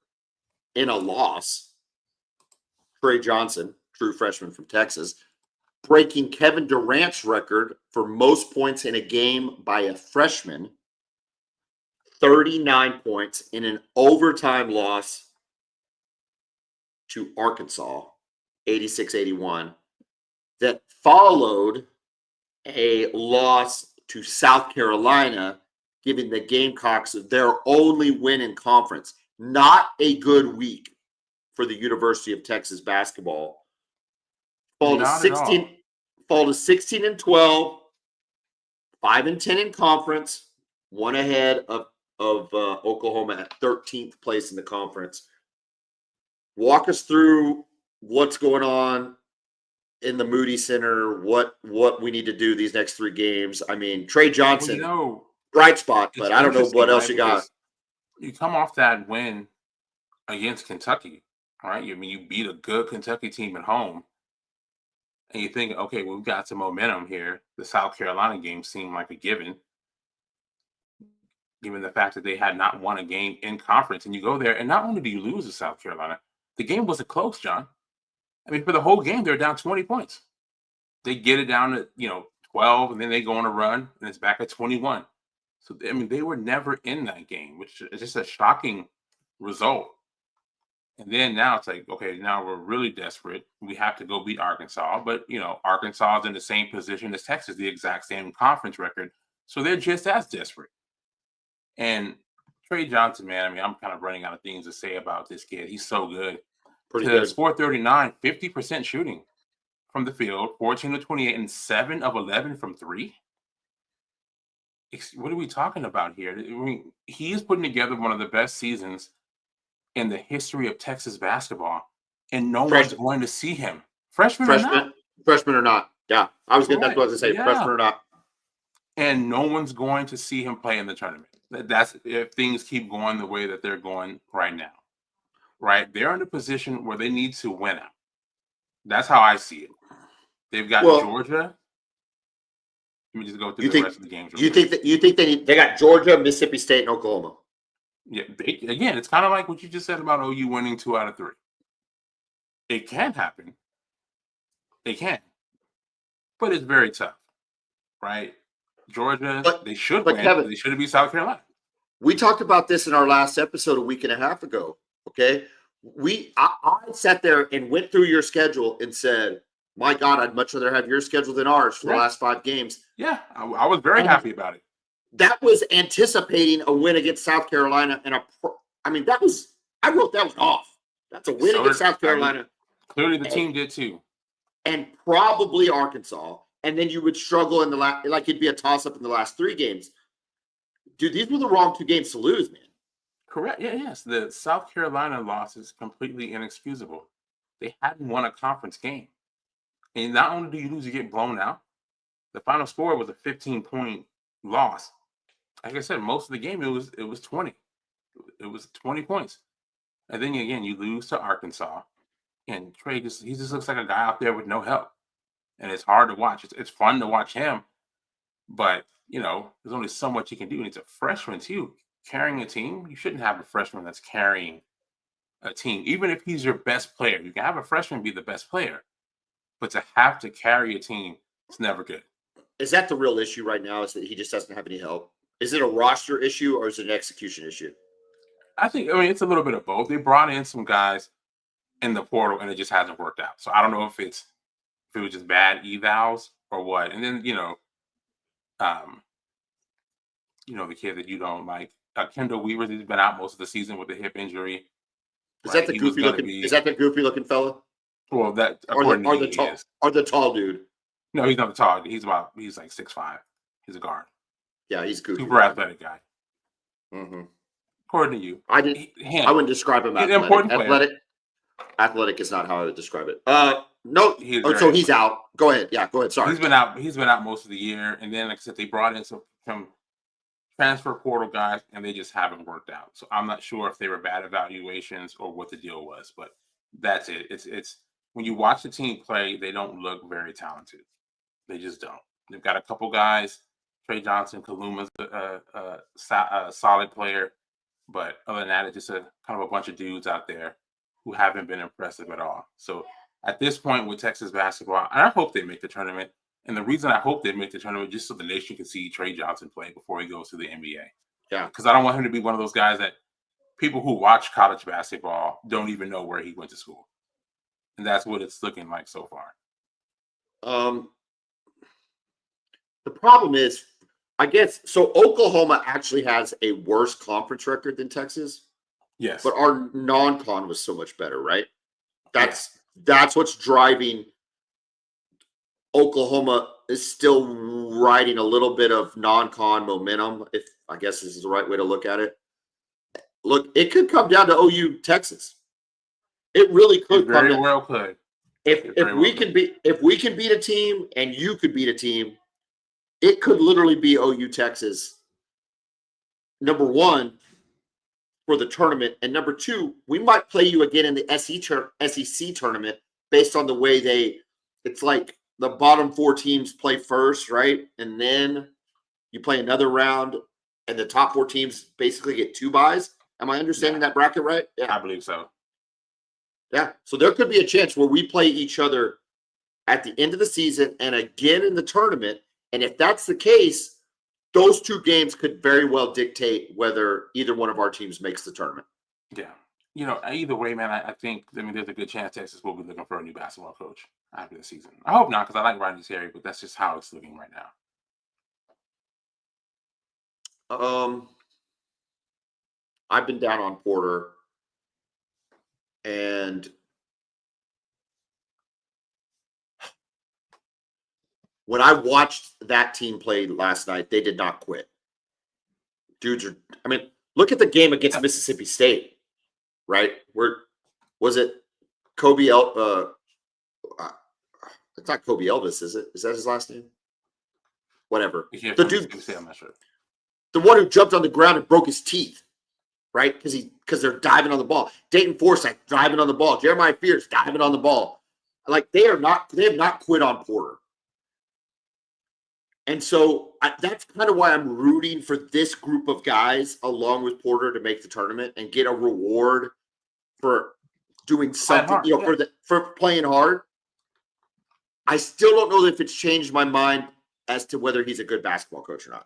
in a loss, Trey Johnson, true freshman from Texas, breaking Kevin Durant's record for most points in a game by a freshman. 39 points in an overtime loss to Arkansas, 86-81, that followed a loss to South Carolina, giving the Gamecocks their only win in conference. Not a good week for the University of Texas basketball. Fall to 16-12, 5-10 in conference, one ahead of Oklahoma at 13th place in the conference. Walk us through what's going on in the Moody Center, what we need to do these next 3 games. I mean, Trey Johnson, bright spot, but I don't know what else you got. You come off that win against Kentucky, right? I mean, you beat a good Kentucky team at home, and you think, okay, well, we've got some momentum here. The South Carolina game seemed like a given, given the fact that they had not won a game in conference. And you go there, and not only do you lose to South Carolina, the game wasn't close, John. I mean, for the whole game, they're down 20 points. They get it down to, 12, and then they go on a run, and it's back at 21. So, I mean, they were never in that game, which is just a shocking result. And then now it's like, okay, now we're really desperate. We have to go beat Arkansas. But, Arkansas is in the same position as Texas, the exact same conference record. So they're just as desperate. And Trey Johnson, man, I mean, I'm kind of running out of things to say about this kid. He's so good. Pretty good. Score 39, 50% shooting from the field, 14 to 28, and 7 of 11 from 3. What are we talking about here? I mean, he is putting together one of the best seasons in the history of Texas basketball, and no one's going to see him. Freshman or not. Yeah, that's what I was going to say. Yeah. Freshman or not. And no one's going to see him play in the tournament. That's if things keep going the way that they're going right now. Right? They're in a position where they need to win out. That's how I see it. They've got Georgia. Let me just go through the rest of the games. You think they got Georgia, Mississippi State, and Oklahoma? Yeah. Again, it's kind of like what you just said about OU winning 2 out of 3. It can happen. It can. But it's very tough. Right? Georgia, they should win. Kevin, they should have beat South Carolina. We talked about this in our last episode a week and a half ago. Okay. I sat there and went through your schedule and said, my God, I'd much rather have your schedule than ours for the last 5 games. Yeah, I was very happy about it. That was anticipating a win against South Carolina. I wrote that one off. That's a win against South Carolina. Clearly the team did too. And probably Arkansas. And then you would struggle in the last, like it'd be a toss-up in the last 3 games. Dude, these were the wrong 2 games to lose, man. Correct. Yeah, yes. The South Carolina loss is completely inexcusable. They hadn't won a conference game. And not only do you lose, you get blown out. The final score was a 15-point loss. Like I said, most of the game it was 20. It was 20 points. And then again, you lose to Arkansas. And Trey just looks like a guy out there with no help. And it's hard to watch. It's fun to watch him. But, there's only so much he can do. And he's a freshman too. Carrying a team, you shouldn't have a freshman that's carrying a team. Even if he's your best player, you can have a freshman be the best player. But to have to carry a team, it's never good. Is that the real issue right now, is that he just doesn't have any help? Is it a roster issue or is it an execution issue? I mean, it's a little bit of both. They brought in some guys in the portal, and it just hasn't worked out. So I don't know if it was just bad evals or what. And then, the kid that you don't like, Kendall Weaver, he's been out most of the season with a hip injury. Is that the goofy looking fella? Well, that or the tall dude. No, he's not the tall dude. He's like 6'5". He's a guard. Yeah, he's goofy. Super athletic guy. Mm-hmm. According to you, I wouldn't describe him as athletic. Athletic is not how I would describe it. No. So he's out. Go ahead. Yeah, go ahead. Sorry. He's been out. He's been out most of the year, and then like I said, they brought in some transfer portal guys, and they just haven't worked out. So I'm not sure if they were bad evaluations or what the deal was, but that's it. It's when you watch the team play, they don't look very talented. They just don't. They've got a couple guys. Trey Johnson, Kaluma's a solid player, but other than that, it's just a kind of a bunch of dudes out there who haven't been impressive at all. So at this point with Texas basketball, and I hope they make the tournament. And the reason I hope they make the tournament just so the nation can see Trey Johnson play before he goes to the NBA. Yeah. Because I don't want him to be one of those guys that people who watch college basketball don't even know where he went to school. And that's what it's looking like so far. The problem is, I guess, so Oklahoma actually has a worse conference record than Texas. Yes. But our non-con was so much better, right? That's what's driving. Oklahoma is still riding a little bit of non-con momentum, if I guess this is the right way to look at it. Look, it could come down to OU Texas. It really could. It very well could. If we can beat a team and you could beat a team, it could literally be OU Texas. Number one for the tournament, and number two, we might play you again in the SEC tournament based on the way it's like the bottom four teams play first, right? And then you play another round, and the top four teams basically get two buys. Am I understanding that bracket right? Yeah, I believe so. Yeah. So there could be a chance where we play each other at the end of the season and again in the tournament. And if that's the case, those two games could very well dictate whether either one of our teams makes the tournament. Yeah. You know, either way, man, I think, there's a good chance Texas will be looking for a new basketball coach after the season. I hope not, because I like Ronnie Terry, but that's just how it's looking right now. I've been down on Porter, and when I watched that team play last night, they did not quit. Dudes are, look at the game against Mississippi State, right? Was it Kobe it's not Kobe Elvis, is it? Is that his last name? Whatever. The dude, I'm not sure. The one who jumped on the ground and broke his teeth, right? Because they're diving on the ball. Dayton Forsythe diving on the ball. Jeremiah Fierce diving on the ball. Like they have not quit on Porter. And so that's kind of why I'm rooting for this group of guys along with Porter to make the tournament and get a reward for doing something, for playing hard. I still don't know if it's changed my mind as to whether he's a good basketball coach or not.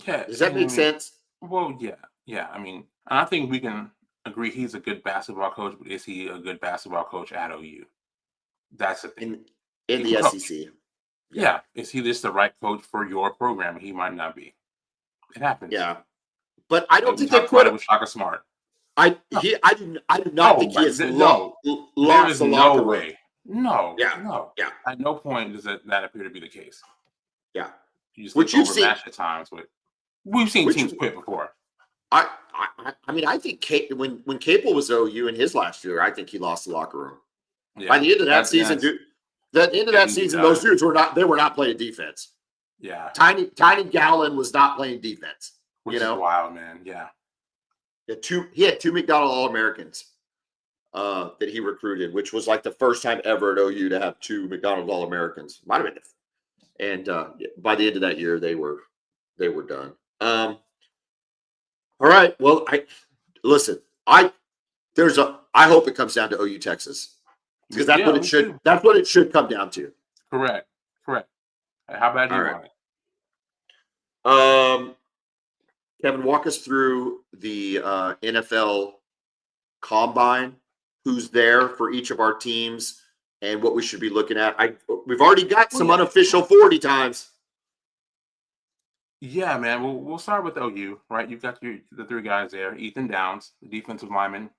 Yeah. Does that make sense? Well, yeah. Yeah. I think we can agree he's a good basketball coach, but is he a good basketball coach at OU? That's the thing. In the SEC. Yeah. Is he just the right coach for your program? He might not be. It happens. Yeah. But I don't think they quit it with Shaka Smart. I do not think he has lost the locker room. No. Yeah. At no point does that appear to be the case. Yeah. You just look overmatched at times, but we've seen teams quit before. I think when Capel was OU in his last year, I think he lost the locker room. Yeah. By the end of that season, those dudes were not playing defense. Yeah. Tiny Gallon was not playing defense. Which is wild, man. Yeah. He had two McDonald All-Americans that he recruited, which was like the first time ever at OU to have two McDonald All-Americans. Might have been. And by the end of that year, they were done. All right. Well, I hope it comes down to OU Texas because that's what it should. That's what it should come down to. Correct. How bad do you want it? Kevin, walk us through the NFL Combine. Who's there for each of our teams and what we should be looking at? We've already got some unofficial 40 times. Yeah, man. We'll start with OU, right? You've got the three guys there. Ethan Downs, the defensive lineman.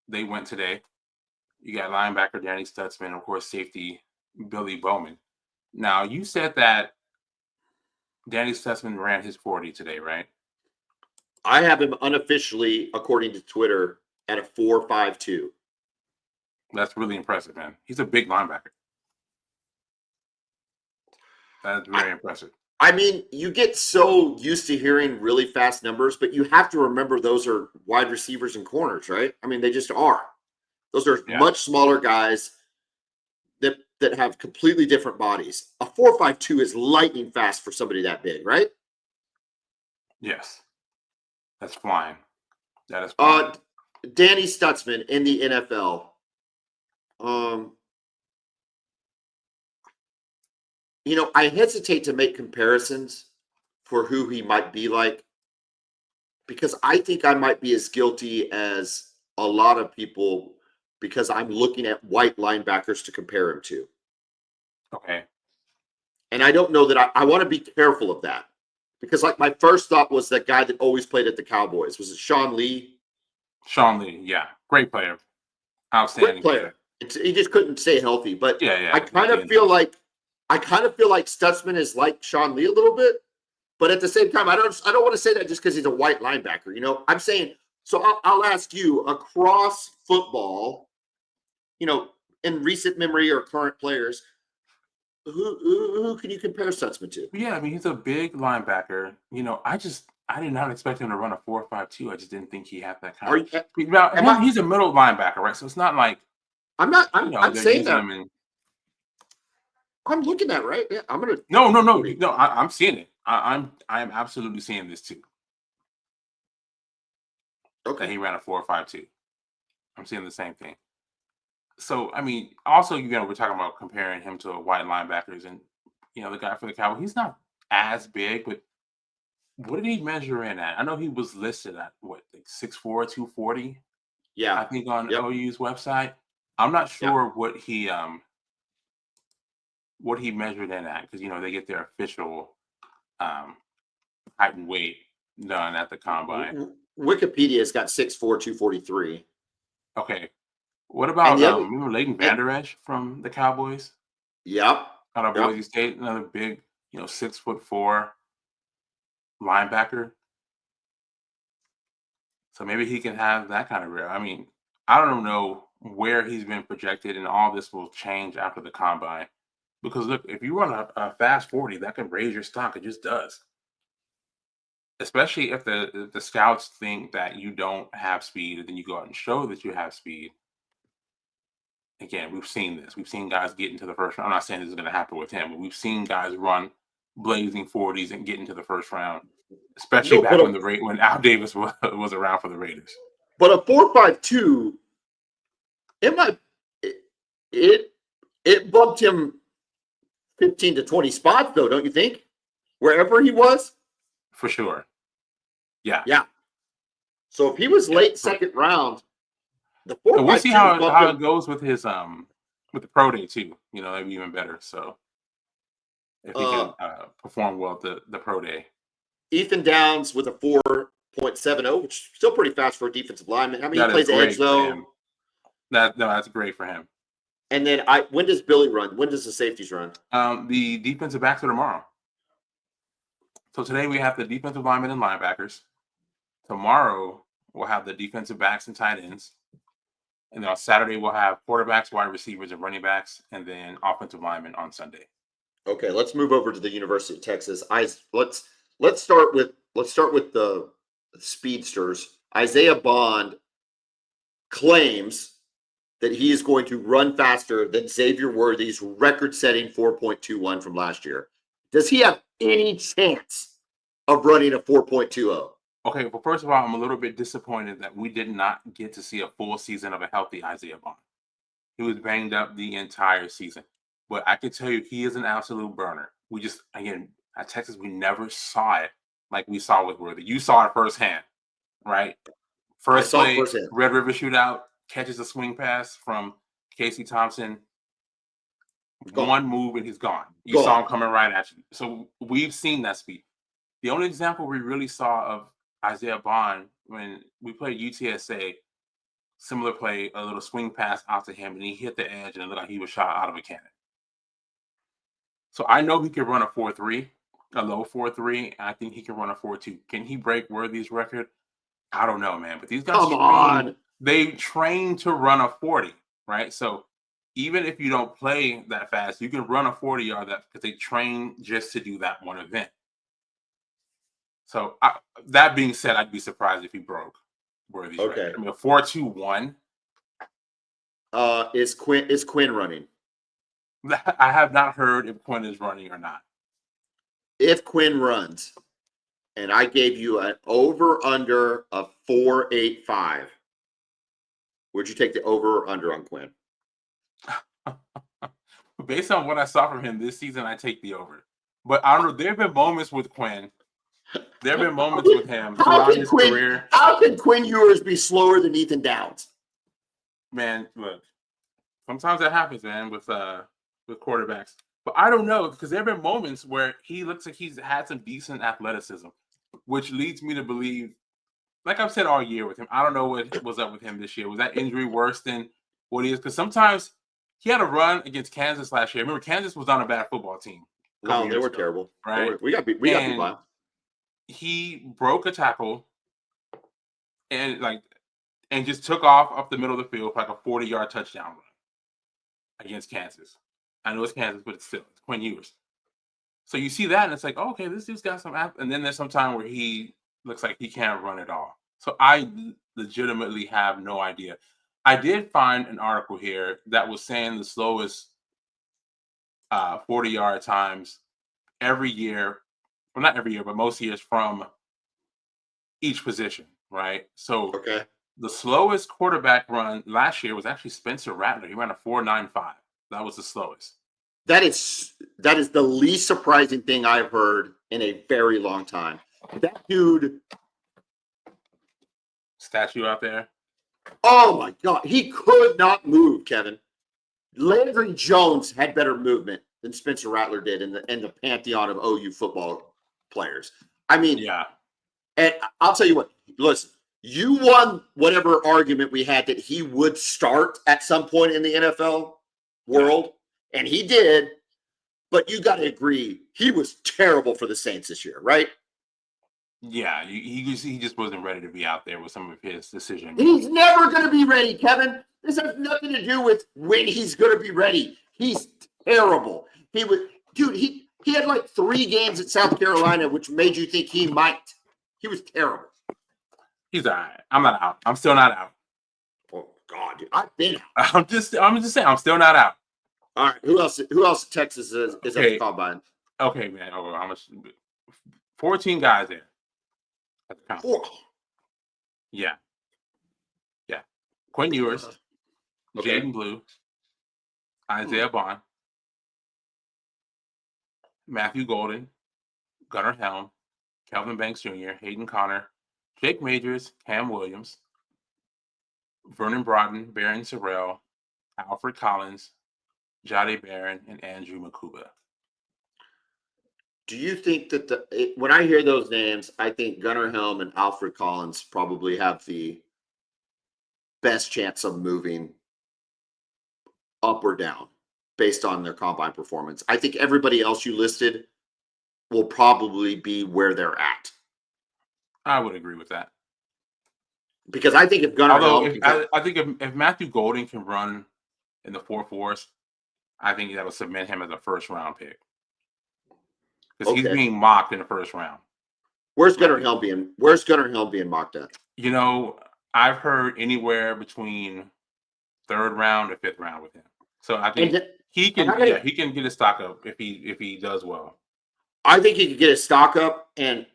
They went today. You got linebacker Danny Stutzman, of course, safety Billy Bowman. Now, you said that Danny Stutzman ran his 40 today, right? I have him unofficially, according to Twitter, at a 4.52. That's really impressive, man. He's a big linebacker. That's very impressive. I mean, you get so used to hearing really fast numbers, but you have to remember those are wide receivers and corners, right? I mean, they just are. Those are Yeah. much smaller guys that have completely different bodies. A 4.52 is lightning fast for somebody that big, right? Yes. That's flying. That is flying. Danny Stutzman in the NFL. I hesitate to make comparisons for who he might be like because I think I might be as guilty as a lot of people because I'm looking at white linebackers to compare him to. Okay. And I don't know that I want to be careful of that because, like, my first thought was that guy that always played at the Cowboys. Was it Sean Lee? Sean Lee, yeah. Great player. Great Outstanding player. He just couldn't stay healthy. But Yeah, yeah. I kind of feel like Stutzman is like Sean Lee a little bit. But at the same time, I don't want to say that just because he's a white linebacker. I'm saying, so I'll ask you, across football, in recent memory or current players, who can you compare Stutzman to? Yeah, I mean, he's a big linebacker. I did not expect him to run a 4.52. I just didn't think he had that kind Are of. you, Now, am I? he's a middle linebacker, right? So it's not like I'm not. I'm they're saying using that. him in. I'm looking at right. Yeah, I'm gonna. No. I'm seeing it. I'm absolutely seeing this too. That he Okay. ran a 4.52. I'm seeing the same thing. So I mean, also we're talking about comparing him to white linebackers, and the guy for the Cowboys. He's not as big, but what did he measure in at? I know he was listed at what, like 6'4", 240, Yeah. I think on Yep. OU's website. I'm not Yeah. sure what he measured in at because they get their official height and weight done at the combine. Wikipedia's got 6'4", 243. Okay. What And about the other. remember Leighton And, Vander Esch from the Cowboys yep. out of Yep. Boise State? Another big, 6'4" linebacker. So maybe he can have that kind of rare. I mean, I don't know where he's been projected, and all this will change after the combine. Because look, if you run a fast 40, that can raise your stock. It just does. Especially if the scouts think that you don't have speed, and then you go out and show that you have speed. Again, we've seen this. We've seen guys get into the first round. I'm not saying this is going to happen with him, but we've seen guys run blazing 40s and get into the first round, especially No, back when Al Davis was around for the Raiders. but a 4.52, it might it bumped him 15 to 20 spots though, don't you think? Wherever he was. For sure. Yeah. Yeah. So if he was Yeah. late second round, the So we'll see 4.52 bumped how him. it goes with his with the pro day too. That'd be even better. So if he can perform well at the pro day. Ethan Downs with a 4.70, which is still pretty fast for a defensive lineman. I mean, That he is plays edge great for though. him. That's great for him. And then when does Billy run? When does the safeties run? The defensive backs are tomorrow. So today we have the defensive linemen and linebackers. Tomorrow we'll have the defensive backs and tight ends. And then on Saturday we'll have quarterbacks, wide receivers, and running backs, and then offensive linemen on Sunday. Okay, let's move over to the University of Texas. Let's start with the speedsters. Isaiah Bond claims that he is going to run faster than Xavier Worthy's record-setting 4.21 from last year. Does he have any chance of running a 4.20? Okay, well, first of all, I'm a little bit disappointed that we did not get to see a full season of a healthy Isaiah Bond. He was banged up the entire season. But I can tell you, he is an absolute burner. We just, again, at Texas, we never saw it like we saw with Worthy. You saw it firsthand, right? First saw it play, firsthand. Red River shootout, catches a swing pass from Casey Thompson. Gone. One move and he's gone. You saw him coming right at you. So we've seen that speed. The only example we really saw of Isaiah Bond when we played UTSA, similar play, a little swing pass out to him, and he hit the edge, and it looked like he was shot out of a cannon. So I know he can run a 4.3, a low 4.3. I think he can run a 4.2. Can he break Worthy's record? I don't know, man. But these guys Come on. they train to run a 40, right? So even if you don't play that fast, you can run a 40-yard because they train just to do that one event. So that being said, I'd be surprised if he broke Worthy's record. Okay. I mean, a 4.21. Is Quinn running? I have not heard if Quinn is running or not. If Quinn runs, and I gave you an over/under of 4.85, would you take the over or under on Quinn? Based on what I saw from him this season, I take the over. But I don't know. There have been moments with Quinn. There have been moments with him throughout his career. How can Quinn Ewers be slower than Ethan Downs? Man, look. Sometimes that happens, man, with quarterbacks. But I don't know, because there have been moments where he looks like he's had some decent athleticism, which leads me to believe, like I've said all year with him, I don't know what was up with him this year. Was that injury worse than what he is? Because sometimes he had a run against Kansas last year. Remember, Kansas was on a bad football team. No, they were terrible. Right? We got beat by. He broke a tackle and just took off up the middle of the field for like a 40-yard touchdown run against Kansas. I know it's Kansas, but it's Quinn Ewers. So you see that, and it's like, oh, okay, this dude's got some and then there's some time where he looks like he can't run at all. So I legitimately have no idea. I did find an article here that was saying the slowest 40-yard times every year, well, not every year, but most years from each position, right? So the slowest quarterback run last year was actually Spencer Rattler. He ran a 4.95. That was the slowest. That is the least surprising thing I've heard in a very long time. That dude. Statue out there. Oh my God. He could not move, Kevin. Landry Jones had better movement than Spencer Rattler did in the pantheon of OU football players. I mean, yeah. And I'll tell you what, listen, you won whatever argument we had that he would start at some point in the NFL world, and he did, but you got to agree, he was terrible for the Saints this year, right? Yeah, he just wasn't ready to be out there with some of his decisions. He's never going to be ready, Kevin. This has nothing to do with when he's going to be ready. He's terrible. He had like 3 games at South Carolina, which made you think he might. He was terrible. He's all right. I'm not out. I'm still not out. Oh God, dude. I've been out. I'm just saying, I'm still not out. All right. Who else in Texas is at the combine? Okay, man. Oh, how much? 14 guys there. At the combine. 4. Yeah. Quinn Ewers, Jaden Blue, Isaiah Bond, Matthew Golden, Gunnar Helm, Kelvin Banks Jr., Hayden Connor, Jake Majors, Cam Williams, Vernon Broughton, Barron Sorrell, Alfred Collins, Jade Barron, and Andrew Makuba. Do you think that when I hear those names, I think Gunnar Helm and Alfred Collins probably have the best chance of moving up or down based on their combine performance? I think everybody else you listed will probably be where they're at. I would agree with that. Because I think if Gunnar Helm... I think if Matthew Golden can run in the 4.4s, I think that would cement him as a first-round pick. Because he's being mocked in the first round. Where's Gunnar Helm being mocked at? You know, I've heard anywhere between 3rd round to 5th round with him. So I think he can get his stock up if he does well. I think he could get his stock up, and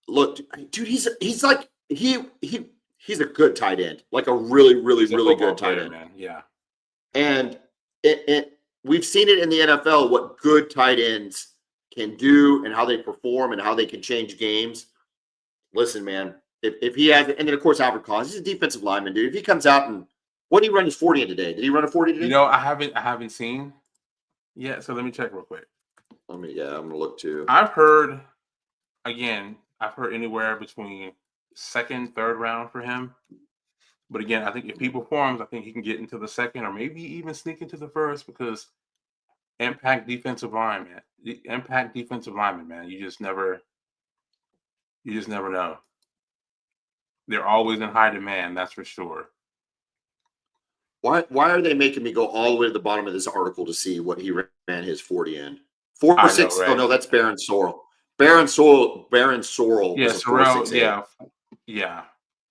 look, dude, he's like he's a good tight end, like a really good tight end, man. Yeah, and we've seen it in the NFL what good tight ends can do and how they perform and how they can change games. Listen, man, if he has, and then of course Alfred Collins, he's a defensive lineman, dude. If he comes out and what did he run his 40 in today? Did he run a 40 today? You know, I haven't seen yet, so let me check real quick. I'm gonna look too. I've heard anywhere between 2nd, 3rd round for him. But again, I think if he performs, I think he can get into the 2nd or maybe even sneak into the 1st because impact defensive lineman, man. You just never know. They're always in high demand, that's for sure. Why are they making me go all the way to the bottom of this article to see what he ran his 40 in? Four I know, six. Oh right? no, that's Baron Sorrell. Baron Sorrell Yeah, was a Sorrell. 4.68. Yeah.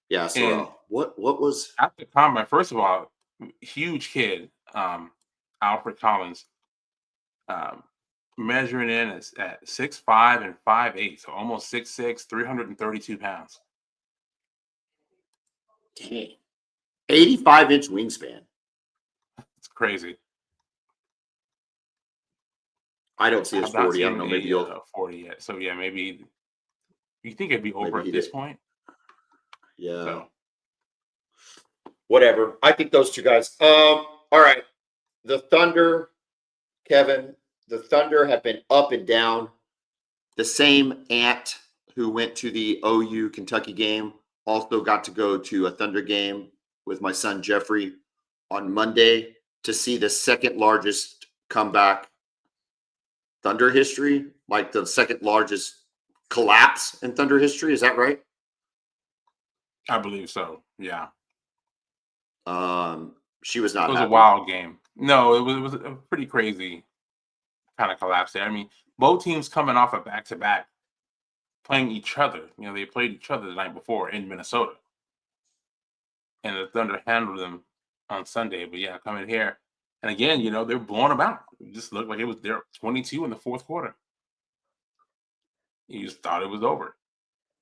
Yeah, And Sorrell. What was at the combine, first of all, huge kid, Alfred Collins, um, measuring in at 6'5" and 5'8", so almost 6'6", 332 pounds. dang 85-inch wingspan? It's crazy. I don't see I his have not 40. I don't seen know. Maybe you'll. 40 yet. So yeah, maybe you think it'd be over Maybe at he this did. point. Yeah. So Whatever. I think those two guys. All right. The Thunder, Kevin. The Thunder have been up and down. The same aunt who went to the OU Kentucky game also got to go to a Thunder game with my son Jeffrey on Monday to see the second largest comeback Thunder history, like the second largest collapse in Thunder history. Is that right? I believe so. Yeah, She was it not was a happy. wild game. No, it was a pretty crazy kind of collapse there. I mean, both teams coming off a back-to-back playing each other. They played each other the night before in Minnesota, and the Thunder handled them on Sunday. But yeah, coming here, and again, they're blowing them out. It just looked like it was their 22 in the fourth quarter. You just thought it was over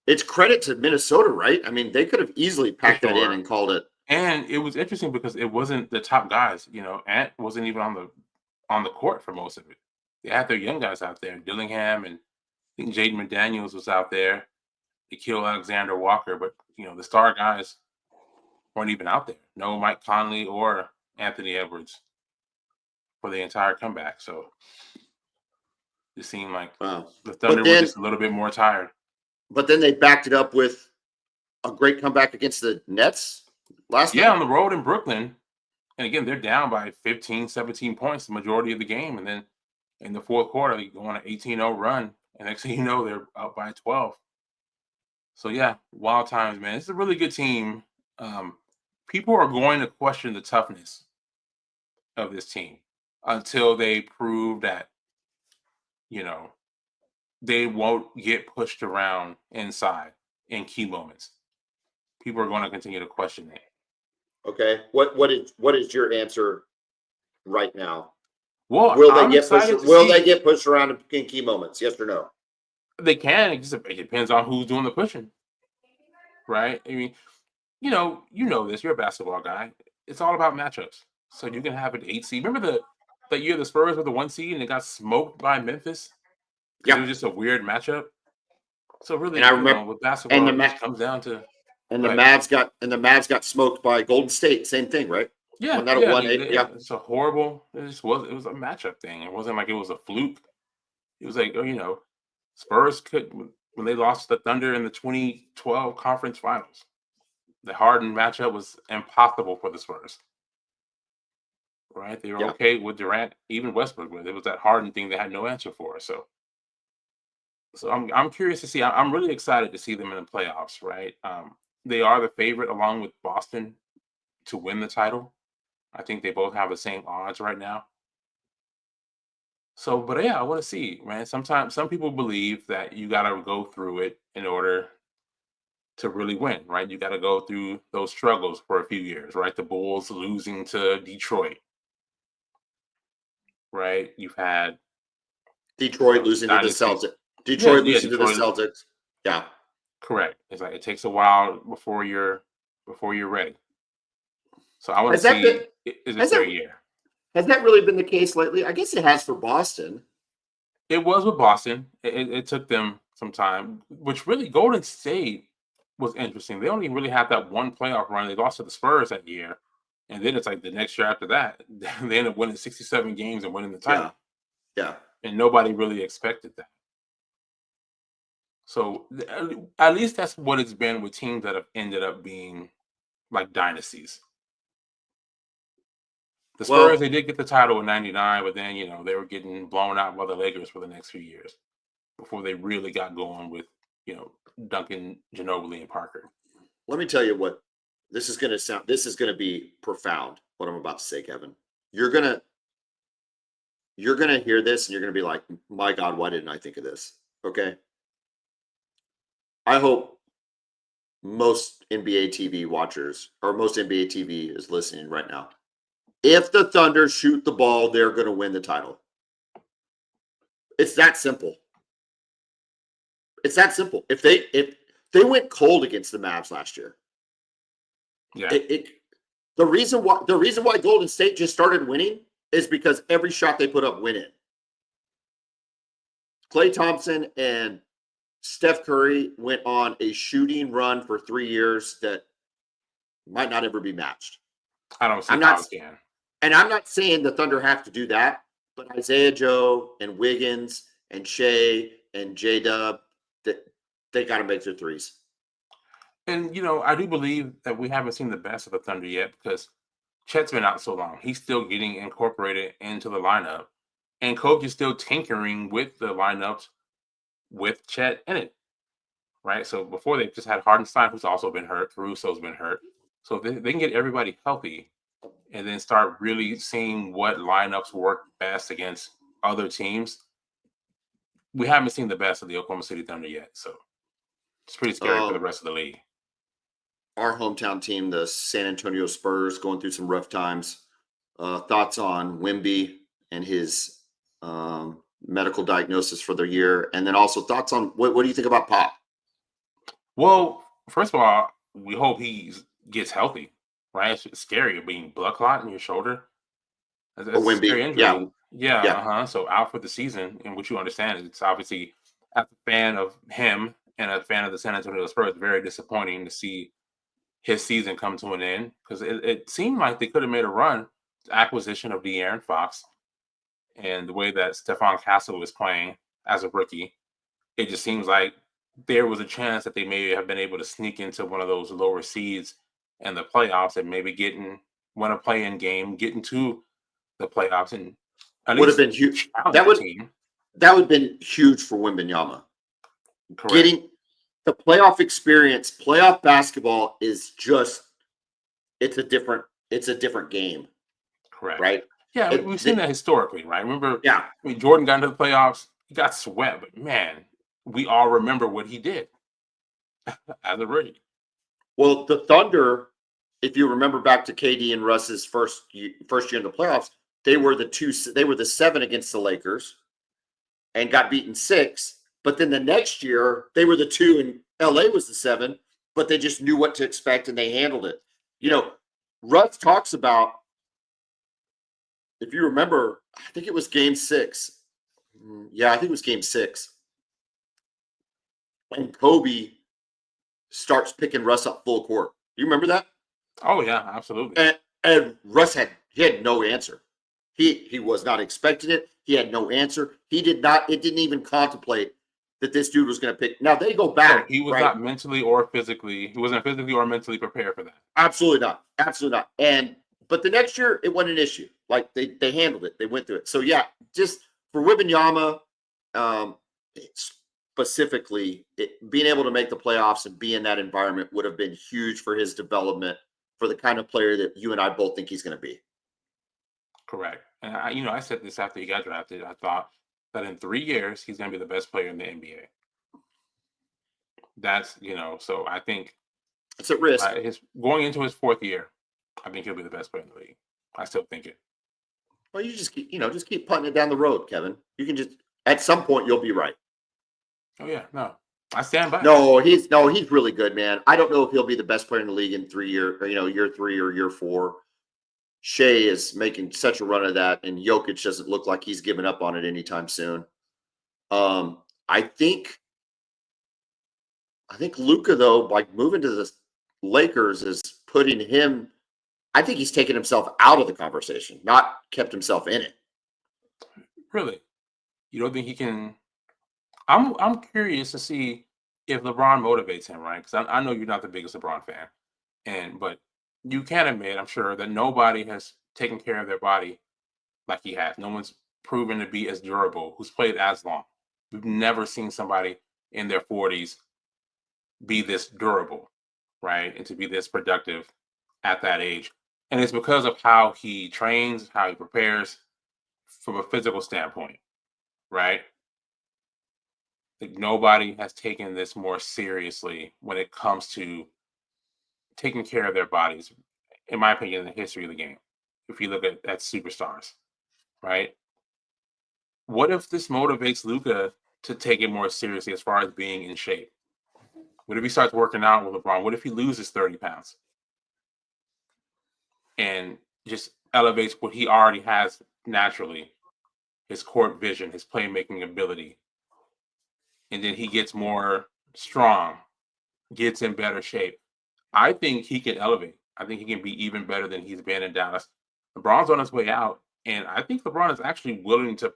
It's credit to Minnesota, right? I mean, they could have easily for packed that in sure. and called it. And it was interesting because it wasn't the top guys. Ant wasn't even on the court for most of it. They had their young guys out there, Dillingham, and I think Jaden McDaniels was out there. Nikhil Alexander Walker, but the star guys weren't even out there. No Mike Conley or Anthony Edwards for the entire comeback. So it seemed like Wow. the But Thunder were then, just a little bit more tired. but then they backed it up with a great comeback against the Nets last Yeah, on night. the road in Brooklyn. And again, they're down by 15, 17 points the majority of the game. And then in the fourth quarter, they go on an 18-0 run. And next thing you know, they're up by 12. So yeah, wild times, man. It's a really good team. People are going to question the toughness of this team until they prove that, you know, they won't get pushed around inside in key moments. People are going to continue to question it. Okay. What is your answer right now? Well, Will they I'm get pushed? excited to Will they see. get pushed around in key moments? Yes or no? They can. It depends on who's doing the pushing, right? I mean, you know this. You're a basketball guy. It's all about matchups. So you can have an 8 seed. Remember that year the Spurs were the 1 seed and they got smoked by Memphis because it Yeah. was just a weird matchup. So And really, I remember, with and basketball, the it Ma- just comes down to and go the ahead. Mavs got smoked by Golden State. Same thing, right? Yeah, Wasn't that a yeah. 1-8? Yeah. It's a horrible. It just was. It was a matchup thing. It wasn't like it was a fluke. It was like, Spurs could when they lost the Thunder in the 2012 conference finals. The Harden matchup was impossible for the Spurs. Right? They were Yeah. okay with Durant, even Westbrook. But it was that Harden thing they had no answer for. So I'm curious to see. I'm really excited to see them in the playoffs. Right? They are the favorite along with Boston to win the title. I think they both have the same odds right now. So, but yeah, I want to see, man. Sometimes some people believe that you got to go through it in order to really win, right? You got to go through those struggles for a few years, right? The Bulls losing to Detroit, right? You've had Detroit some losing to the dynasties. Celtics. Yeah, Detroit yeah, losing to the Detroit. Celtics. Yeah. Correct. It's like it takes a while before you're ready. So I want to Has that been see is this has their that year? has that really been the case lately? I guess it has for Boston. It was with Boston. It took them some time, which really Golden State was interesting. They only really had that one playoff run. They lost to the Spurs that year. And then it's like the next year after that, they ended up winning 67 games and winning the Yeah. title. Yeah. And nobody really expected that. So at least that's what it's been with teams that have ended up being like dynasties. The Spurs, they Well, did get the title in '99, but then, they were getting blown out by the Lakers for the next few years before they really got going with, Duncan, Ginobili, and Parker. let me tell you what. this is gonna be profound, what I'm about to say, Kevin. You're gonna hear this and you're gonna be like, my God, why didn't I think of this? Okay. I hope most NBA TV watchers or most NBA TV is listening right now. If the Thunder shoot the ball, they're gonna win the title. It's that simple. It's that simple. If they went cold against the Mavs last year, Yeah. the reason why Golden State just started winning is because every shot they put up went in. Klay Thompson and Steph Curry went on a shooting run for 3 years that might not ever be matched. I don't see I'm how not, it can. and I'm not saying the Thunder have to do that, but Isaiah Joe and Wiggins and Shea and J Dub, that they got to make their threes. And I do believe that we haven't seen the best of the Thunder yet because Chet's been out so long. He's still getting incorporated into the lineup, and coach is still tinkering with the lineups with Chet in it, right? So before they've just had Hardenstein, who's also been hurt. Caruso's been hurt. So if they can get everybody healthy and then start really seeing what lineups work best against other teams, we haven't seen the best of the Oklahoma City Thunder yet. So it's pretty scary for the rest of the league. Our hometown team, the San Antonio Spurs, going through some rough times. Thoughts on Wemby and his medical diagnosis for the year, and then also thoughts on what do you think about Pop? Well, first of all, we hope he gets healthy, right? It's scary being blood clot in your shoulder. That's a Wemby, scary injury. yeah. So out for the season, and what you understand is it's obviously, as a fan of him and a fan of the San Antonio Spurs, very disappointing to see his season come to an end because it seemed like they could have made a run to acquisition of De'Aaron Fox and the way that Stephon Castle was playing as a rookie. It just seems like there was a chance that they may have been able to sneak into one of those lower seeds in the playoffs and maybe win a play-in game, get into the playoffs, and at Would have least been huge. challenge That the would team. have been huge for Wembanyama. Correct. Getting the playoff experience, playoff basketball is just it's a different game, Correct. right? Yeah, we've seen that historically, right? Remember, Yeah. when Jordan got into the playoffs, he got swept, but man, we all remember what he did as a rookie. Well, the Thunder, if you remember back to KD and Russ's first year in the playoffs, they were the 7 against the Lakers and got beaten 6. But then the next year, they were the 2 and LA was the 7, but they just knew what to expect and they handled it. Russ talks about, if you remember, I think it was game 6. Yeah, I think it was game 6. When Kobe starts picking Russ up full court. You remember that? Oh yeah, absolutely. And Russ had no answer. He was not expecting it. He had no answer. It didn't even contemplate that this dude was going to pick. Now they go back. So he was right? not mentally or physically. He wasn't physically or mentally prepared for that. Absolutely not. Absolutely not. But the next year it wasn't an issue. Like they handled it. They went through it. So yeah, just for Wembanyama, specifically, being able to make the playoffs and be in that environment would have been huge for his development, for the kind of player that you and I both think he's going to be. Correct. And I said this after he got drafted. I thought that in 3 years he's going to be the best player in the NBA. That's so I think it's at risk. Going into his 4th year, I think he'll be the best player in the league. I still think it. Well, you just keep putting it down the road, Kevin. You can just at some point you'll be right. Oh yeah, no, I stand by. No, he's really good, man. I don't know if he'll be the best player in the league in 3 years, or year 3 or year 4. Shea is making such a run of that, and Jokic doesn't look like he's giving up on it anytime soon. I think Luka, though, like moving to the Lakers is putting him. I think he's taken himself out of the conversation, not kept himself in it. Really, you don't think he can? I'm curious to see if LeBron motivates him, right? Because I know you're not the biggest LeBron fan, but you can admit, I'm sure, that nobody has taken care of their body like he has. No one's proven to be as durable, who's played as long. We've never seen somebody in their 40s be this durable, right? And to be this productive at that age. And it's because of how he trains, how he prepares from a physical standpoint, right? Like nobody has taken this more seriously when it comes to taking care of their bodies, in my opinion, in the history of the game. If you look at superstars, right? What if this motivates Luca to take it more seriously as far as being in shape? What if he starts working out with LeBron? What if he loses 30 pounds and just elevates what he already has naturally, his court vision, his playmaking ability, and then he gets more strong, gets in better shape? I think he can elevate. I think he can be even better than he's been in Dallas. LeBron's on his way out, and I think LeBron is actually willing to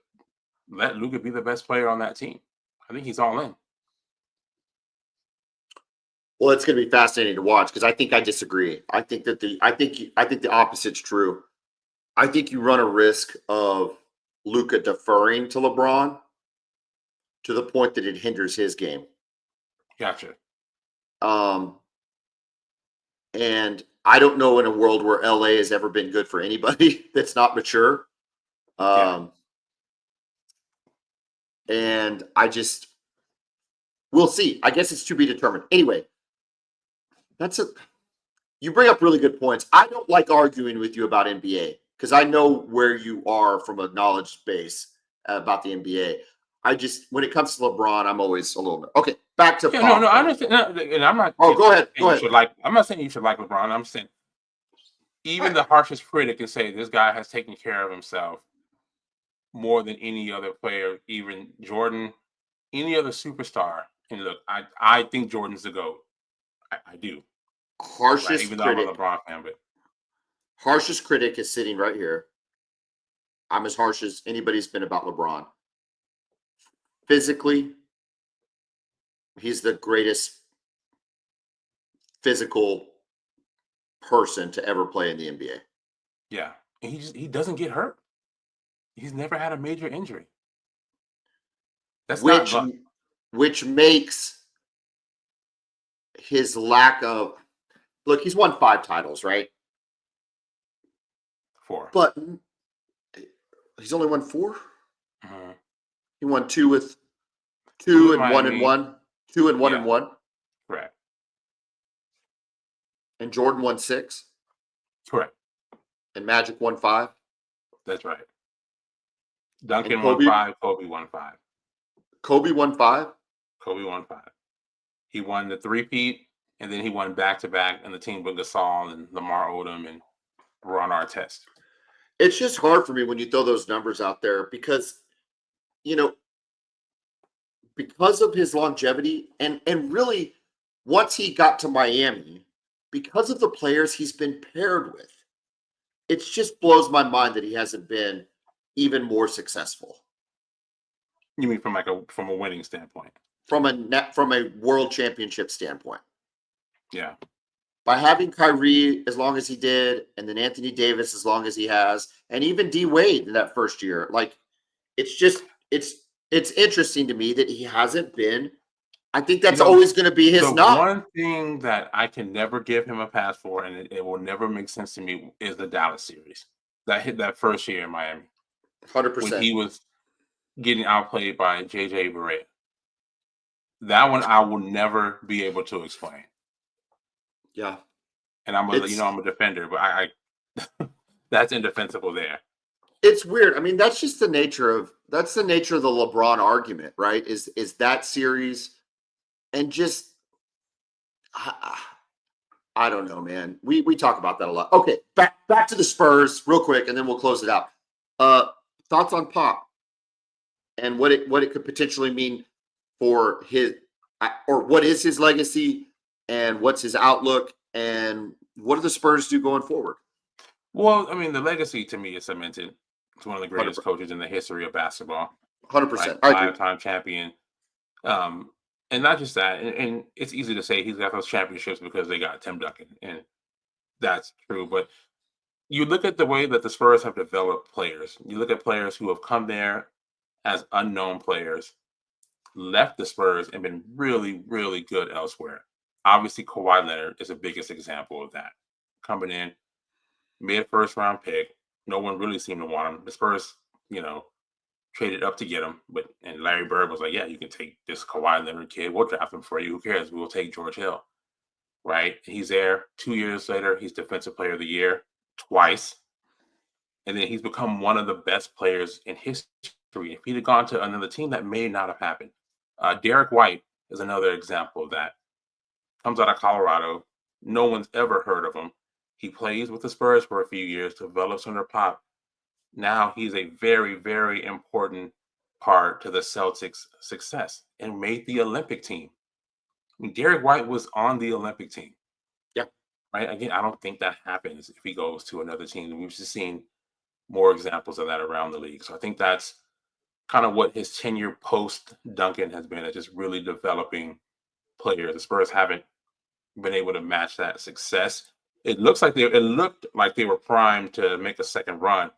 let Luka be the best player on that team. I think he's all in. Well, it's going to be fascinating to watch because I think I disagree. I think the opposite's true. I think you run a risk of Luka deferring to LeBron to the point that it hinders his game. Gotcha. And I don't know in a world where LA has ever been good for anybody that's not mature. And we'll see. I guess it's to be determined. Anyway, you bring up really good points. I don't like arguing with you about NBA because I know where you are from a knowledge base about the NBA. When it comes to LeBron, I'm always a little okay. Back to no, I understand. No, and I'm not. Oh, go ahead. I'm not saying you should like LeBron. I'm saying even the harshest critic can say this guy has taken care of himself more than any other player, even Jordan, any other superstar. And look, I think Jordan's the GOAT. I do. Harshest right? Even though critic. I'm a LeBron fan, but harshest critic is sitting right here. I'm as harsh as anybody's been about LeBron. Physically, he's the greatest physical person to ever play in the NBA. Yeah, and he doesn't get hurt. He's never had a major injury. That's which makes his lack of look. He's won 5 titles, right? 4, but he's only won 4. Mm-hmm. He won 2 with 2 and 1 and 1, 2 and 1 and 1. Correct. And Jordan won 6. Correct. And Magic won 5. That's right. Duncan won 5. Kobe won 5. Kobe won 5. Kobe won 5. He won the 3-peat, and then he won back-to-back, and the team with Gasol and Lamar Odom and Ron Artest. It's just hard for me when you throw those numbers out there because, because of his longevity and really once he got to Miami, because of the players he's been paired with, it just blows my mind that he hasn't been even more successful. You mean from a winning standpoint? From a world championship standpoint. Yeah. By having Kyrie as long as he did, and then Anthony Davis as long as he has, and even D Wade in that first year, it's interesting to me that he hasn't been. I think that's always going to be his knock. One thing that I can never give him a pass for, and it will never make sense to me, is the Dallas series. That hit that first year in Miami. 100%. When he was getting outplayed by JJ Barea. That one I will never be able to explain. Yeah. And I'm a defender, but I that's indefensible there. It's weird. I mean, that's the nature of the LeBron argument, right? Is that series and just I don't know, man. We talk about that a lot. Okay, back to the Spurs real quick and then we'll close it out. Thoughts on Pop and what it could potentially mean for his or what is his legacy and what's his outlook and what do the Spurs do going forward? Well, I mean, the legacy to me is cemented. It's one of the greatest 100%. Coaches in the history of basketball. 100%. Right? 5-time champion. And not just that, and it's easy to say he's got those championships because they got Tim Duncan, and that's true. But you look at the way that the Spurs have developed players. You look at players who have come there as unknown players, left the Spurs, and been really, really good elsewhere. Obviously, Kawhi Leonard is the biggest example of that. coming in, mid first round pick. No one really seemed to want him. The Spurs, traded up to get him, and Larry Bird was like, "Yeah, you can take this Kawhi Leonard kid. We'll draft him for you. Who cares? We'll take George Hill." Right? He's there. 2 years later, he's Defensive Player of the Year twice, and then he's become one of the best players in history. If he'd have gone to another team, that may not have happened. Derek White is another example of that. Comes out of Colorado. No one's ever heard of him. He plays with the Spurs for a few years, develops under Pop. Now he's a very, very important part to the Celtics' success and made the Olympic team. I mean, Derek White was on the Olympic team. Yeah. Right. Again, I don't think that happens if he goes to another team. We've just seen more examples of that around the league. So I think that's kind of what his tenure post Duncan has been, at just really developing players. The Spurs haven't been able to match that success. It looked like they were primed to make a second run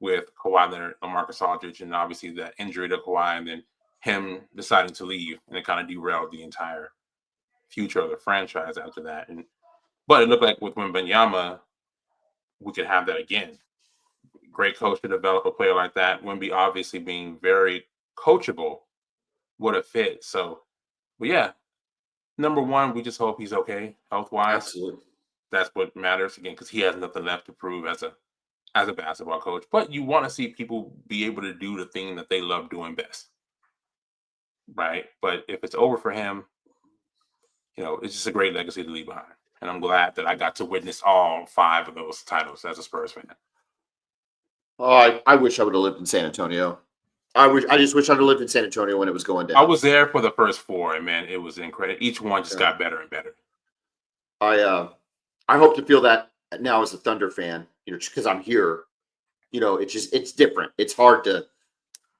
with Kawhi Leonard and Marcus Aldridge, and obviously that injury to Kawhi, and then him deciding to leave, and it kind of derailed the entire future of the franchise after that. But it looked like with Wembanyama, we could have that again. Great coach to develop a player like that. Wemby obviously being very coachable would have fit. So, but yeah, number one, we just hope he's okay health-wise. Absolutely. That's what matters, again, because he has nothing left to prove as a basketball coach. But you want to see people be able to do the thing that they love doing best, right? But if it's over for him, it's just a great legacy to leave behind. And I'm glad that I got to witness all 5 of those titles as a Spurs fan. Oh, I wish I would have lived in San Antonio. I just wish I'd have lived in San Antonio when it was going down. I was there for the first 4, and man, it was incredible. Each one just got better and better. I hope to feel that now as a Thunder fan, just because I'm here. It's different. It's hard to,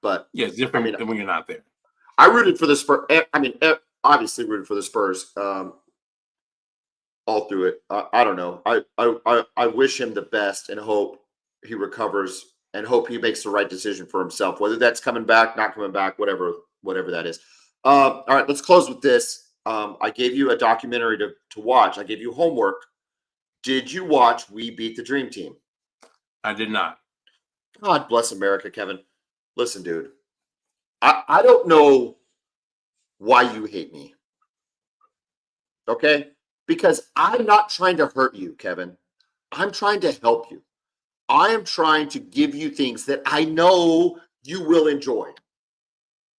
but yeah, it's different than when you're not there. I rooted for the Spurs. Obviously rooted for the Spurs all through it. I don't know. I wish him the best and hope he recovers and hope he makes the right decision for himself, whether that's coming back, not coming back, whatever that is. All right, let's close with this. I gave you a documentary to watch. I gave you homework. Did you watch We Beat the Dream Team? I did not. God bless America, Kevin. Listen, dude. I don't know why you hate me. Okay? Because I'm not trying to hurt you, Kevin. I'm trying to help you. I am trying to give you things that I know you will enjoy.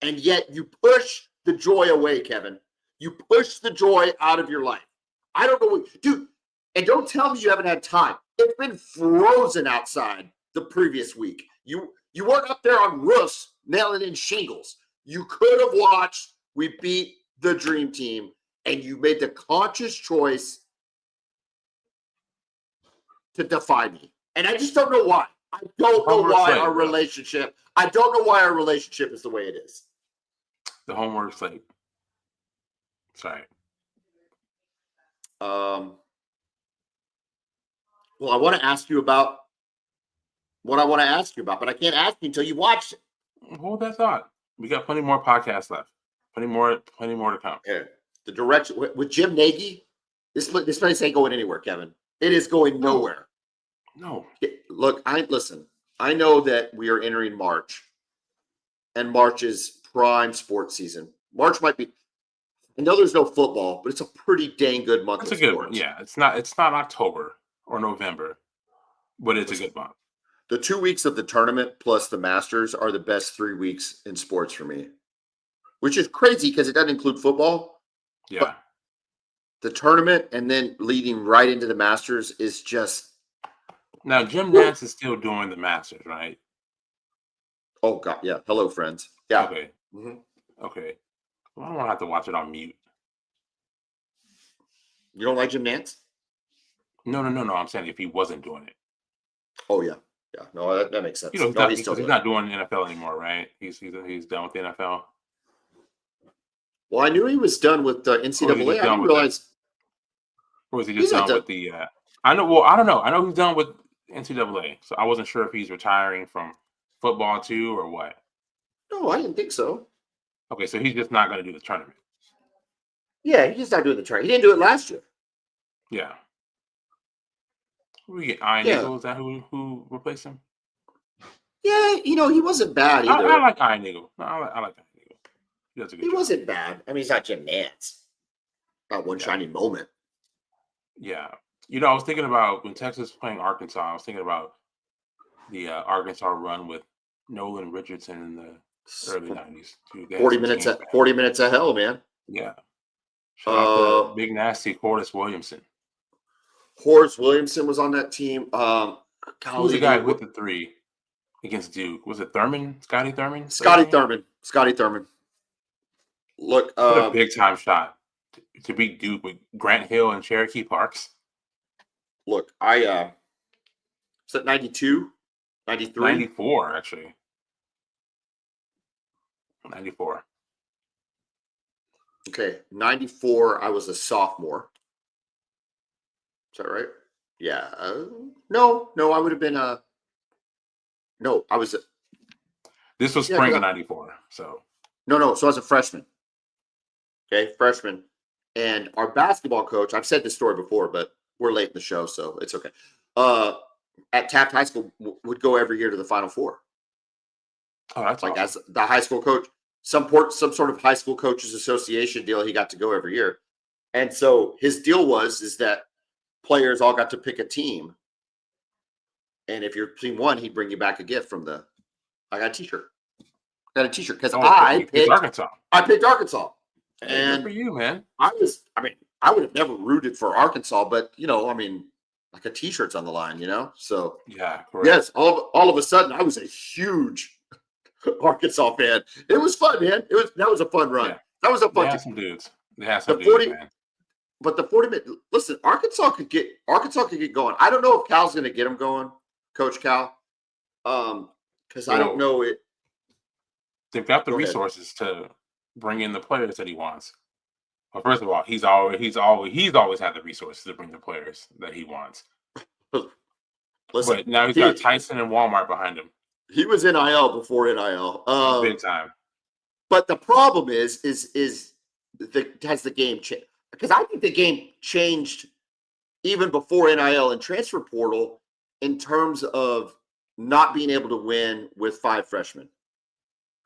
And yet you push the joy away, Kevin. You push the joy out of your life. I don't know what, dude, and don't tell me you haven't had time. It's been frozen outside the previous week. You weren't up there on roofs nailing in shingles. You could have watched We Beat the Dream Team, and you made the conscious choice to defy me. And I just don't know why. I don't know why our relationship is the way it is. The homework's late. Sorry. Well, I want to ask you about what I want to ask you about, but I can't ask you until you watch it. Hold that thought. We got plenty more podcasts left. Plenty more to come. Yeah. The direction with Jim Nagy, this place ain't going anywhere, Kevin. It is going nowhere. No. Look, I know that we are entering March, and March is prime sports season. March might be. I know there's no football, but it's a pretty dang good month of sports. Yeah, it's not October or November, but it's a good month. The 2 weeks of the tournament plus the Masters are the best 3 weeks in sports for me, which is crazy because it doesn't include football. Yeah. The tournament and then leading right into the Masters is just. Now, Jim Nantz is still doing the Masters, right? Oh, God. Yeah. Hello, friends. Yeah. Okay. Mm-hmm. Okay. Well, I don't want to have to watch it on mute. You don't like Jim Nantz? No. I'm saying if he wasn't doing it. Oh, yeah. Yeah. No, that makes sense. He's not doing the NFL anymore, right? He's done with the NFL. Well, I knew he was done with the NCAA. I didn't realize. Or was he just done with the? I know. Well, I don't know. I know he's done with NCAA, so I wasn't sure if he's retiring from football too or what. No, I didn't think so. Okay, so he's just not going to do the tournament. Yeah, he's just not doing the tournament. He didn't do it last year. Yeah. We get Iron Yeah. Eagle. Is that who replaced him? Yeah, he wasn't bad I either. like Iron Eagle. I like Iron Eagle. He does a good He job. wasn't bad. I mean, he's not Jim Nance. Not one shining moment. Yeah. I was thinking about when Texas was playing Arkansas. I was thinking about the Arkansas run with Nolan Richardson in the early '90s. Dude, they had 40 some minutes teams, at man. 40 minutes of hell, man. Yeah. Shout out to Big Nasty Cordis Williamson. Horace Williamson was on that team. Who was the guy with the three against Duke? Was it Thurman? Scotty Thurman? Scotty Thurman. Look, What a big time shot to beat Duke with Grant Hill and Cherokee Parks. Look, was that 92? 93? 94, actually. 94. Okay, 94, I was a sophomore. Is that right? Yeah. No, I would have been no, I was This was spring of 94, so. No, so I was a freshman. Okay, freshman. And our basketball coach, I've said this story before, but we're late in the show, so it's okay. At Taft High School would go every year to the Final Four. Oh, that's like awesome. As the high school coach, some sort of high school coaches association deal. He got to go every year, and so his deal is that players all got to pick a team, and if your team won, he'd bring you back a gift from the. I got a T-shirt. Because I picked Arkansas. I picked Arkansas, and good for you, man. I would have never rooted for Arkansas, but like a T-shirt's on the line, So yeah, correct. Yes, all of a sudden, I was a huge Arkansas fan. It was fun, man. That was a fun run. Yeah. That was a fun. They had some dudes. Man. But the 40-minute. Listen, Arkansas could get going. I don't know if Cal's going to get them going, Coach Cal. Because I don't know it. They've got the resources to bring in the players that he wants. Well, first of all, he's always had the resources to bring the players that he wants. Listen, but now he's got Tyson and Walmart behind him. He was NIL before NIL. Big time. But the problem has the game changed? Because I think the game changed even before NIL and transfer portal in terms of not being able to win with 5 freshmen.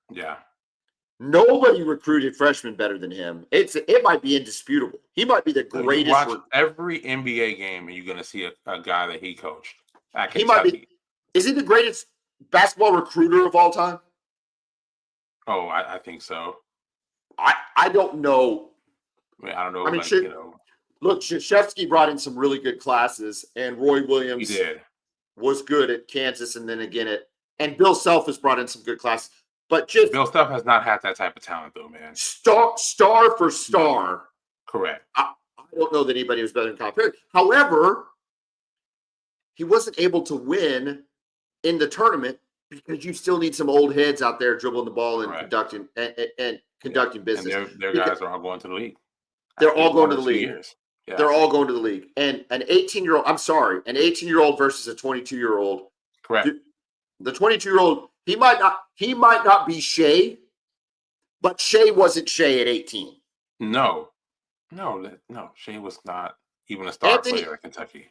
Yeah. Nobody recruited freshmen better than him. It might be indisputable. He might be the greatest. Watch every NBA game, and you're going to see a guy that he coached. He might be. Is he the greatest basketball recruiter of all time? Oh, I think so. I don't know. I don't know. Look, Krzyzewski brought in some really good classes, and Roy Williams was good at Kansas, and then again and Bill Self has brought in some good classes. But Bill Self has not had that type of talent, though, man. Star for star. Correct. I don't know that anybody was better than Kyle Perry. However, he wasn't able to win in the tournament because you still need some old heads out there dribbling the ball and conducting business. And their guys are all going to the league. They're all going to the league. Yeah. They're all going to the league. And an 18-year-old, I'm sorry, an 18-year-old versus a 22-year-old. Correct. The 22-year-old, he might not be Shea, but Shea wasn't Shea at 18. No. Shea was not even a star player at Kentucky.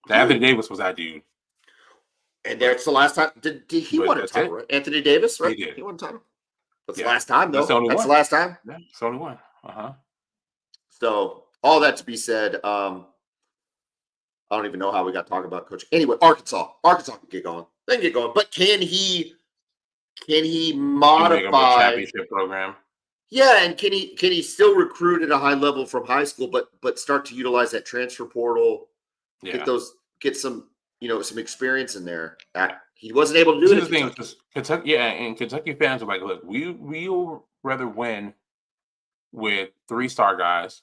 Anthony Davis was that dude. And that's the last time. Did he win a title, right? Anthony Davis, right? He did. He won a title. That's the last time, though. That's the last time. Yeah, it's the only one. So, all that to be said, I don't even know how we got talking about coaching. Anyway, Arkansas can get going. They can get going. But can he modify make him a championship program? Yeah, and can he still recruit at a high level from high school, but start to utilize that transfer portal? Yeah. Get some some experience in there. He wasn't able to do it. The thing, Kentucky, and Kentucky fans are like, look, we'll rather win with 3-star guys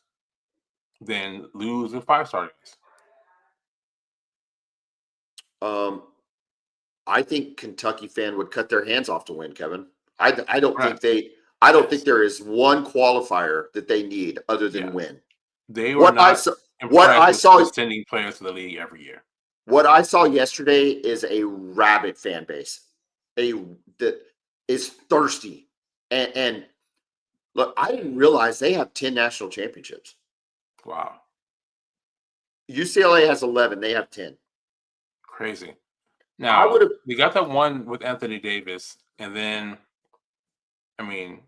than lose with 5-star guys. I think Kentucky fan would cut their hands off to win, Kevin. I don't think there is one qualifier that they need other than win. They were what I saw sending players to the league every year. What I saw yesterday is a rabid fan base, that is thirsty, and look, I didn't realize they have 10 national championships. Wow. UCLA has 11. They have 10. Crazy. I Now, would have we got that one with Anthony Davis, and then, I mean,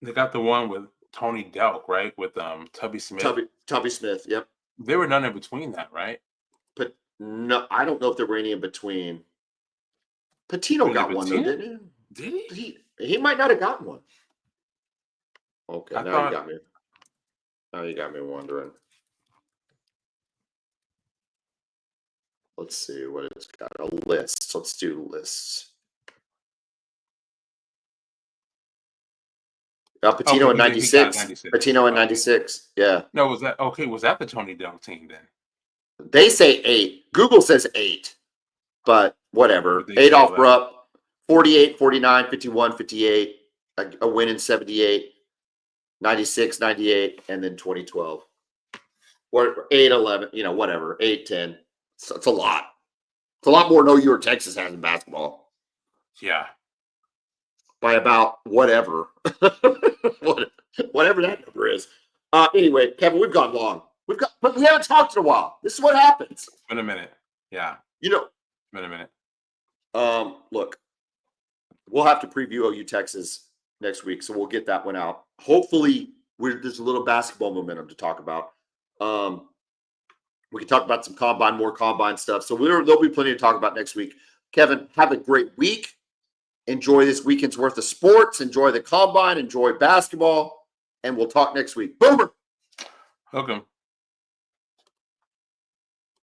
they got the one with Tony Delk, right? With Tubby Smith. Tubby Smith. Yep. There were none in between that, right? But no, I don't know if there were any in between. Patino Really, got one though, Patino? didn't Did he? he? He might not have gotten one. Okay, I now thought you got me. Now you got me wondering. Let's see what it's got. A list. Let's do lists. Patino in he got it 96. 96. Patino in Okay. 96. Yeah. No, was that okay? Was that the Tony Delk team then? They say 8. Google says 8. But whatever. But they say Adolph 11. Rupp, 48, 49, 51, 58. A win in 78, 96, 98, and then 2012. Or 8, 11, whatever. 8, 10. It's a lot. It's a lot more than OU or Texas has in basketball. Yeah. By about whatever. Whatever that number is. Anyway, Kevin, we've gone long. But we haven't talked in a while. This is what happens. It's been a minute. Yeah. It's been a minute. Look, we'll have to preview OU Texas next week, so we'll get that one out. Hopefully, there's a little basketball momentum to talk about. We can talk about some more combine stuff. So there'll be plenty to talk about next week. Kevin, have a great week. Enjoy this weekend's worth of sports. Enjoy the combine. Enjoy basketball. And we'll talk next week. Boomer. Welcome.